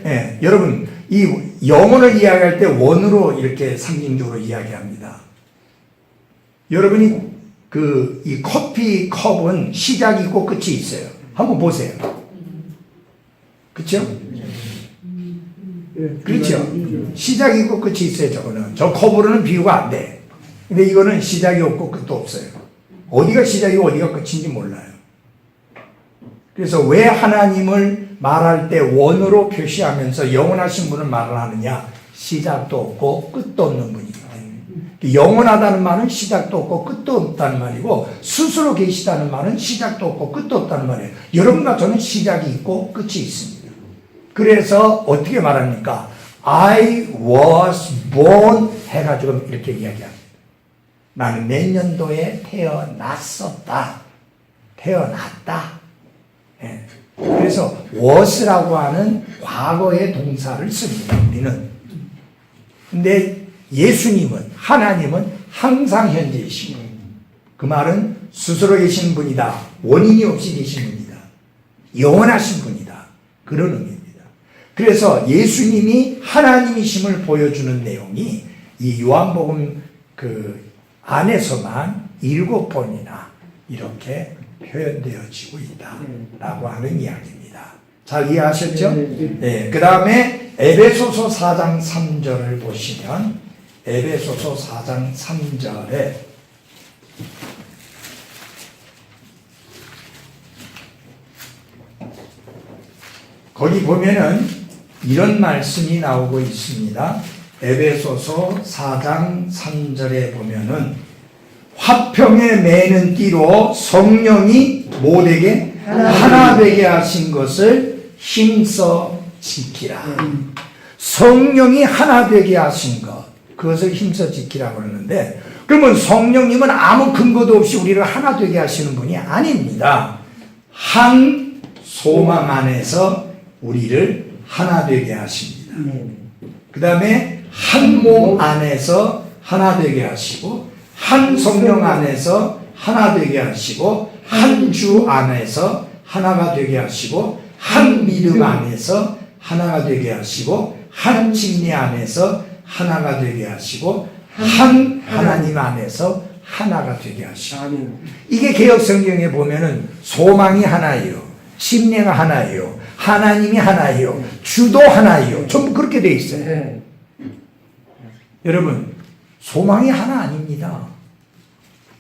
예, 여러분 이 영혼을 이야기할 때 원으로 이렇게 상징적으로 이야기합니다. 여러분이 이 커피 컵은 시작이 있고 끝이 있어요. 한번 보세요. 그렇죠? 그렇죠? 시작이 있고 끝이 있어요. 저거는 저 컵으로는 비유가 안 돼. 근데 이거는 시작이 없고 끝도 없어요. 어디가 시작이고 어디가 끝인지 몰라요. 그래서 왜 하나님을 말할 때 원으로 표시하면서 영원하신 분을 말을 하느냐? 시작도 없고 끝도 없는 분이거든요. 영원하다는 말은 시작도 없고 끝도 없다는 말이고, 스스로 계시다는 말은 시작도 없고 끝도 없다는 말이에요. 여러분과 저는 시작이 있고 끝이 있습니다. 그래서 어떻게 말합니까? I was born 해가지고 이렇게 이야기합니다. 나는 몇 년도에 태어났었다. 태어났다. 예. 그래서 was라고 하는 과거의 동사를 씁니다. 우리는. 근데 예수님은, 하나님은 항상 현재이시고, 그 말은 스스로 계신 분이다. 원인이 없이 계신 분이다. 영원하신 분이다. 그런 의미입니다. 그래서 예수님이 하나님이심을 보여주는 내용이 이 요한복음 안에서만 7번이나 이렇게 표현되어지고 있다라고 하는 이야기입니다. 잘 이해하셨죠? 네. 그 다음에 에베소서 4장 3절을 보시면, 에베소서 4장 3절에 거기 보면은 이런 말씀이 나오고 있습니다. 에베소서 4장 3절에 보면은 화평에 매는 띠로 성령이 못되게 하나 되게 하신 것을 힘써 지키라. 성령이 하나 되게 하신 것, 그것을 힘써 지키라고 그러는데, 그러면 성령님은 아무 근거도 없이 우리를 하나 되게 하시는 분이 아닙니다. 한 소망 안에서 우리를 하나 되게 하십니다. 그 다음에 한 몸 안에서 하나 되게 하시고, 한 성령 안에서 하나 되게 하시고, 한 주 안에서 하나가 되게 하시고, 한 믿음 안에서 하나가 되게 하시고, 한 진리 안에서 하나가 되게 하시고, 한 하나님 안에서 하나가 되게 하시고. 이게 개역 성경에 보면은 소망이 하나예요. 침례가 하나예요. 하나님이 하나예요. 주도 하나예요. 전부 그렇게 돼 있어요. 여러분, 소망이 하나 아닙니다.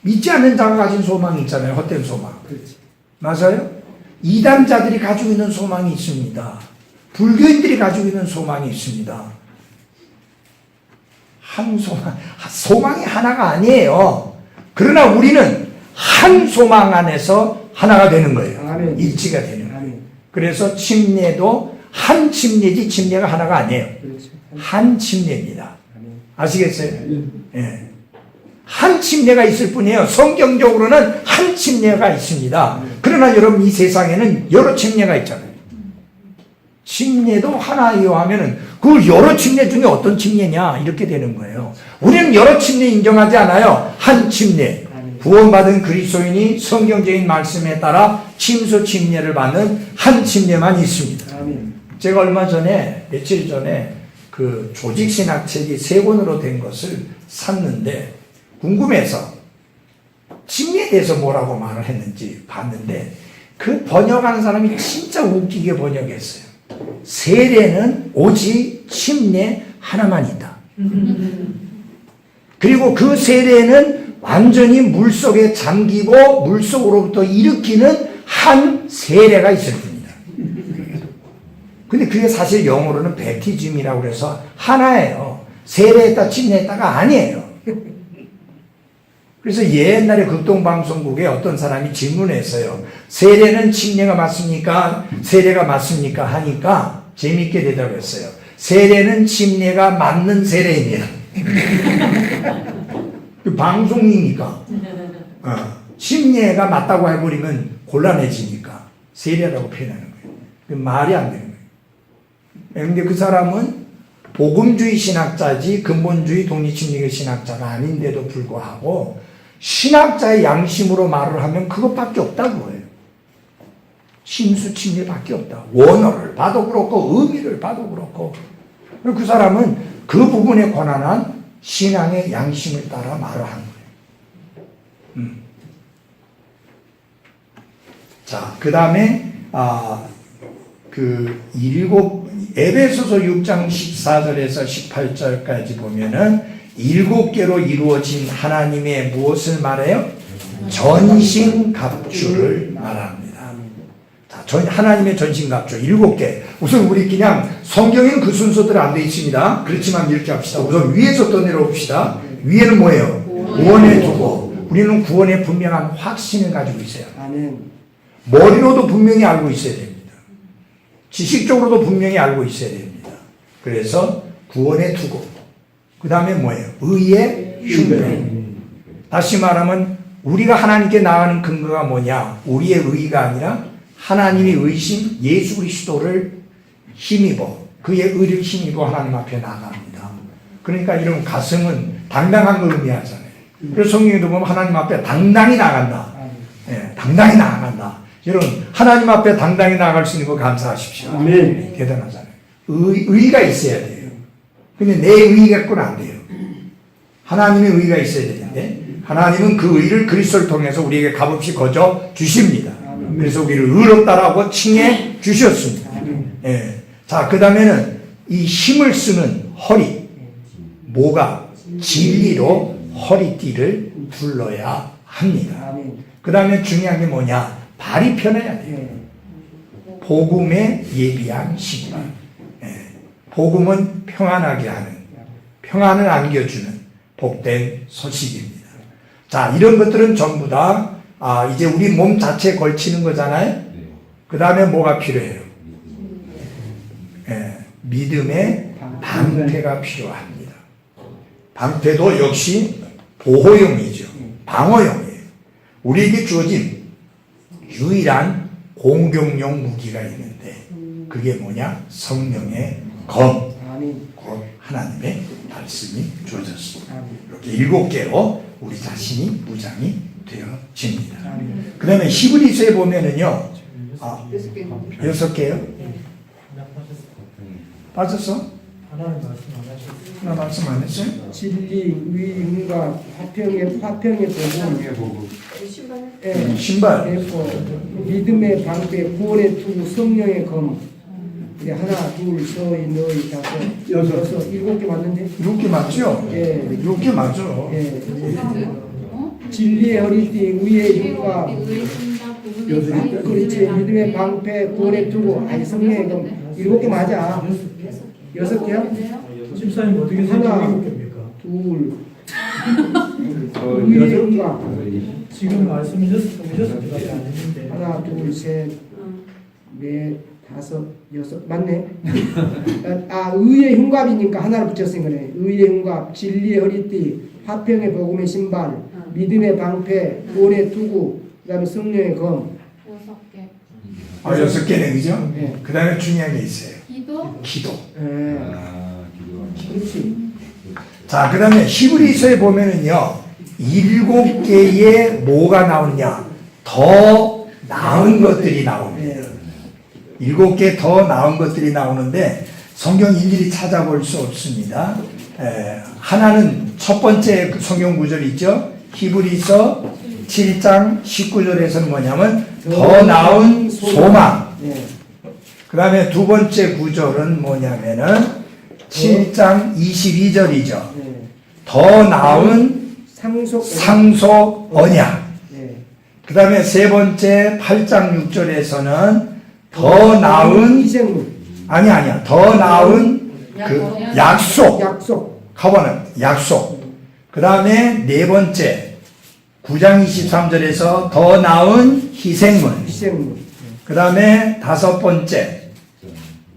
믿지 않는 자가 가진 소망이 있잖아요. 헛된 소망. 맞아요? 이단자들이 가지고 있는 소망이 있습니다. 불교인들이 가지고 있는 소망이 있습니다. 소망이 하나가 아니에요. 그러나 우리는 한 소망 안에서 하나가 되는 거예요. 아멘. 일치가 되는 거예요. 아멘. 그래서 침례도 한 침례지 침례가 하나가 아니에요. 그렇죠. 한 침례입니다. 아멘. 아시겠어요? 예. 한 침례가 있을 뿐이에요. 성경적으로는 한 침례가 있습니다. 그러나 여러분 이 세상에는 여러 침례가 있잖아요. 침례도 하나이요 하면은 그 여러 침례 중에 어떤 침례냐 이렇게 되는 거예요. 우리는 여러 침례 인정하지 않아요. 한 침례. 구원받은 그리스도인이 성경적인 말씀에 따라 침수 침례를 받는 한 침례만 있습니다. 아멘. 제가 얼마 전에 며칠 전에 그 조직신학책이 3권으로 된 것을 샀는데 궁금해서 침례에 대해서 뭐라고 말을 했는지 봤는데 그 번역하는 사람이 진짜 웃기게 번역했어요. 세례는 오직 침례 하나만 있다. 그리고 그 세례는 완전히 물속에 잠기고 물속으로부터 일으키는 한 세례가 있을 뿐이다. 근데 그게 사실 영어로는 베티즘이라고 그래서 하나예요. 세례했다 침례했다가 아니에요. 그래서 옛날에 극동방송국에 어떤 사람이 질문했어요. 세례는 침례가 맞습니까? 세례가 맞습니까? 하니까 재밌게 대답했어요. 세례는 침례가 맞는 세례입니다. 그 방송이니까. 침례가 맞다고 해버리면 곤란해지니까 세례라고 표현하는 거예요. 그 말이 안 되는 거예요. 그런데 그 사람은 복음주의 신학자지 근본주의 독립침례교 신학자가 아닌데도 불구하고 신학자의 양심으로 말을 하면 그것밖에 없다고 해요. 침수침례밖에 없다. 원어를 봐도 그렇고 의미를 봐도 그렇고 그 사람은 그 부분에 관한 신앙의 양심을 따라 말을 한 거예요. 자, 그 다음에 에베소서 6장 14절에서 18절까지 보면은 7개로 이루어진 하나님의 무엇을 말해요? 전신갑주를 말합니다. 자, 하나님의 전신갑주 7개. 우선 우리 그냥 성경에는 그 순서대로 안 되어 있습니다. 그렇지만 이렇게 합시다. 우선 위에서부터 내려옵시다. 위에는 뭐예요? 구원에 두고 우리는 구원에 분명한 확신을 가지고 있어요. 아멘. 머리로도 분명히 알고 있어야 됩니다. 지식적으로도 분명히 알고 있어야 됩니다. 그래서 구원에 두고 그 다음에 뭐예요? 의의 흉배. 다시 말하면 우리가 하나님께 나가는 근거가 뭐냐? 우리의 의의가 아니라 하나님이 의신 예수 그리스도를 힘입어 그의 의를 힘입어 하나님 앞에 나갑니다. 그러니까 이런 가슴은 당당한 걸 의미하잖아요. 그래서 성경에도 보면 하나님 앞에 당당히 나간다. 예, 당당히 나간다. 여러분 하나님 앞에 당당히 나갈 수 있는 거 감사하십시오. 아멘. 대단하잖아요. 의의가 있어야 돼요. 근데 내 의의 갖고는 안 돼요. 하나님의 의의가 있어야 되는데 하나님은 그 의를 그리스도를 통해서 우리에게 값없이 거저 주십니다. 그래서 우리를 의롭다라고 칭해 주셨습니다. 예. 자, 그 다음에는 이 힘을 쓰는 허리, 뭐가 진리로 허리띠를 둘러야 합니다. 그 다음에 중요한 게 뭐냐? 발이 편해야 돼요. 복음에 예비한 신발. 복음은 평안하게 하는, 평안을 안겨주는 복된 소식입니다. 자, 이런 것들은 전부 다 이제 우리 몸 자체에 걸치는 거잖아요. 그 다음에 뭐가 필요해요? 믿음의 방패가 필요합니다. 방패도 역시 보호용이죠. 방어용이에요. 우리에게 주어진 유일한 공격용 무기가 있는데 그게 뭐냐? 성령의 검, 곧 하나님의 말씀이 주어졌습니다. 이렇게 7개로 우리 자신이 무장이 되어집니다. 그 다음에 히브리서에 보면은요, 6개요? 빠졌어? 하나 말씀 안 했어요? 진리, 의인과 화평의 복음, 신발. 믿음의 방패, 구원의 투구, 성령의 검. 하나, 둘, 서이, 너희, 다섯, 여섯, 7개 맞는데? 6개 맞죠? 예. 6개 맞죠? 예. 진리의 허리띠, 의의 흉과, 그렇지, 믿음의 방패, 구원의 투구, 성령의 검. 7개 맞아. 6개야? 집사님 어떻게 하나, 생각해? 둘, 의의 흉과, 지금 말씀하셨을 때밖에 안 했는데. 하나, 둘, 셋, 넷, 다섯, 여섯. 맞네. 의의 흉갑이니까 하나를 붙였으니 거네. 의의 흉갑, 진리의 허리띠, 화평의 복음의 신발, 믿음의 방패, 구원의 투구, 그다음에 성령의 검. 6개. 6개네, 그죠? 네. 그 다음에 중요한 게 있어요. 기도. 기도. 예. 그렇지. 자, 그 다음에 히브리서에 보면은요, 7개의 뭐가 나오느냐? 더 나은 것들이 나옵니다. 7개 더 나은 것들이 나오는데, 성경 일일이 찾아볼 수 없습니다. 하나는 첫 번째 그 성경 구절이 있죠? 히브리서 7장 19절에서는 뭐냐면, 더 나은 소망. 네. 그 다음에 두 번째 구절은 뭐냐면은, 7장 22절이죠. 네. 더 나은 상속 언약. 네. 그 다음에 세 번째 8장 6절에서는 더 나은 희생물. 아니야 더 나은 그 약속 커버넌트 약속. 그 다음에 네 번째 9장 23절에서 더 나은 희생물. 그 다음에 다섯 번째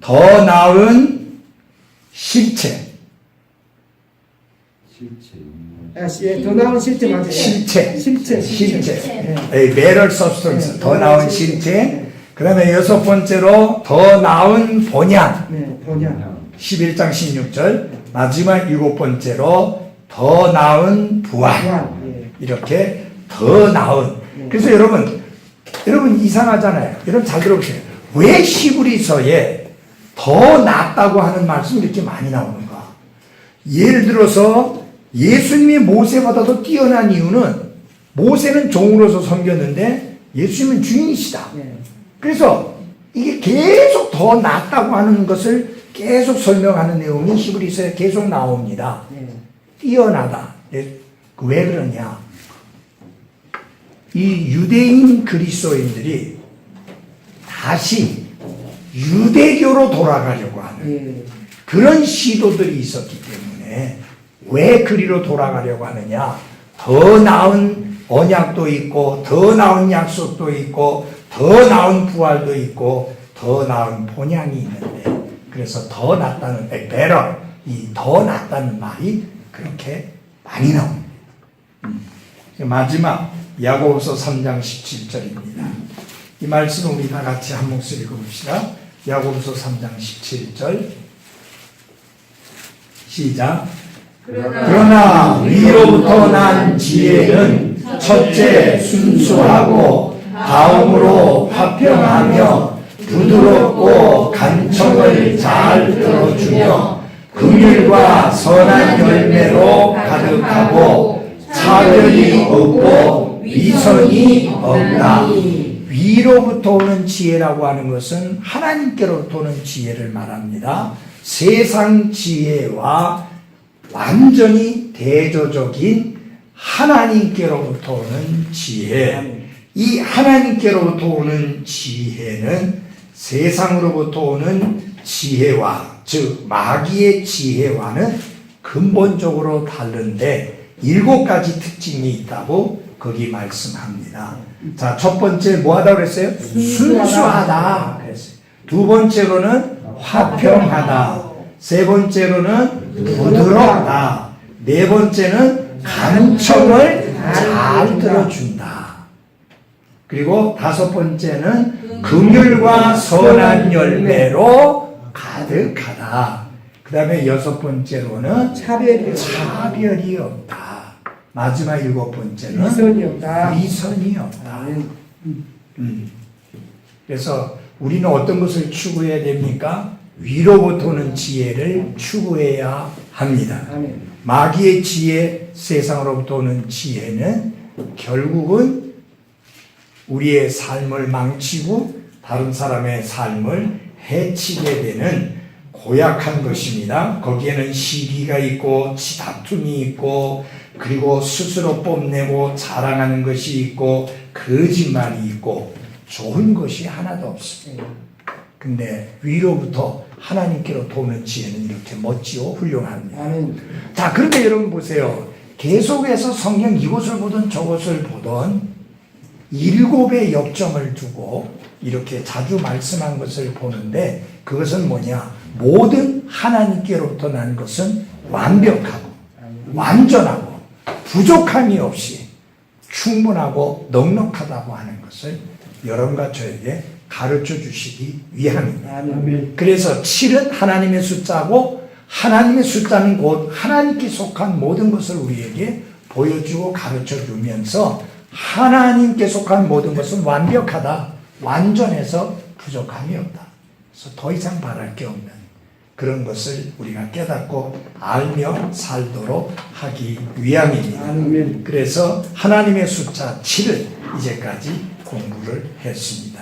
더 나은 실체. 더 나은 실체 맞아요. 실체. better substance. 더 나은 실체. 그 다음에 여섯 번째로 더 나은 본향. 네, 본향. 11장 16절. 마지막 일곱 번째로 더 나은 부활. 이렇게 더 나은. 그래서 여러분 이상하잖아요. 여러분 잘 들어보세요. 왜 히브리서에 더 낫다고 하는 말씀이 이렇게 많이 나오는가? 예를 들어서 예수님이 모세보다도 뛰어난 이유는 모세는 종으로서 섬겼는데 예수님은 주인이시다. 그래서 이게 계속 더 낫다고 하는 것을 계속 설명하는 내용이 히브리서에 계속 나옵니다. 뛰어나다. 왜 그러냐? 이 유대인 그리스도인들이 다시 유대교로 돌아가려고 하는 그런 시도들이 있었기 때문에 왜 그리로 돌아가려고 하느냐? 더 나은 언약도 있고 더 나은 약속도 있고 더 나은 부활도 있고 더 나은 본향이 있는데 그래서 더 낫다는 better 이 더 낫다는 말이 그렇게 많이 나옵니다. 마지막 야고보서 3장 17절입니다. 이 말씀을 우리 다 같이 한 목소리 읽어봅시다. 야고보서 3장 17절 시작. 그러나 위로부터 난 지혜는 첫째 순수하고 다음으로 화평하며 부드럽고 간청을 잘 들어주며 긍휼과 선한 열매로 가득하고 차별이 없고 위선이 없다. 위로부터 오는 지혜라고 하는 것은 하나님께로부터 오는 지혜를 말합니다. 세상 지혜와 완전히 대조적인 하나님께로부터 오는 지혜. 이 하나님께로부터 오는 지혜는 세상으로부터 오는 지혜와 즉 마귀의 지혜와는 근본적으로 다른데 7가지 특징이 있다고 거기 말씀합니다. 자, 첫 번째 뭐 하다고 그랬어요? 순수하다 그랬어요. 두 번째로는 화평하다. 세 번째로는 부드럽다. 네 번째는 간청을 잘 들어준다. 그리고 다섯 번째는 긍휼과 선한 열매로 가득하다. 그 다음에 여섯 번째로는 차별이 없다. 마지막 일곱 번째는 위선이 없다. 그래서 우리는 어떤 것을 추구해야 됩니까? 위로부터 오는 지혜를 추구해야 합니다. 마귀의 지혜, 세상으로부터 오는 지혜는 결국은 우리의 삶을 망치고 다른 사람의 삶을 해치게 되는 고약한 것입니다. 거기에는 시기가 있고 다툼이 있고 그리고 스스로 뽐내고 자랑하는 것이 있고 거짓말이 있고 좋은 것이 하나도 없습니다. 근데 위로부터 하나님께로 도는 지혜는 이렇게 멋지고 훌륭합니다. 자, 그런데 여러분 보세요. 계속해서 성경 이곳을 보든 저곳을 보든 7의 역정을 두고 이렇게 자주 말씀한 것을 보는데 그것은 뭐냐? 모든 하나님께로부터 난 것은 완벽하고 완전하고 부족함이 없이 충분하고 넉넉하다고 하는 것을 여러분과 저에게 가르쳐 주시기 위함입니다. 아멘. 그래서 7은 하나님의 숫자고 하나님의 숫자는 곧 하나님께 속한 모든 것을 우리에게 보여주고 가르쳐 주면서 하나님께 속한 모든 것은 완벽하다. 완전해서 부족함이 없다. 그래서 더 이상 바랄 게 없는 그런 것을 우리가 깨닫고 알며 살도록 하기 위함입니다. 아멘. 그래서 하나님의 숫자 7을 이제까지 공부를 했습니다.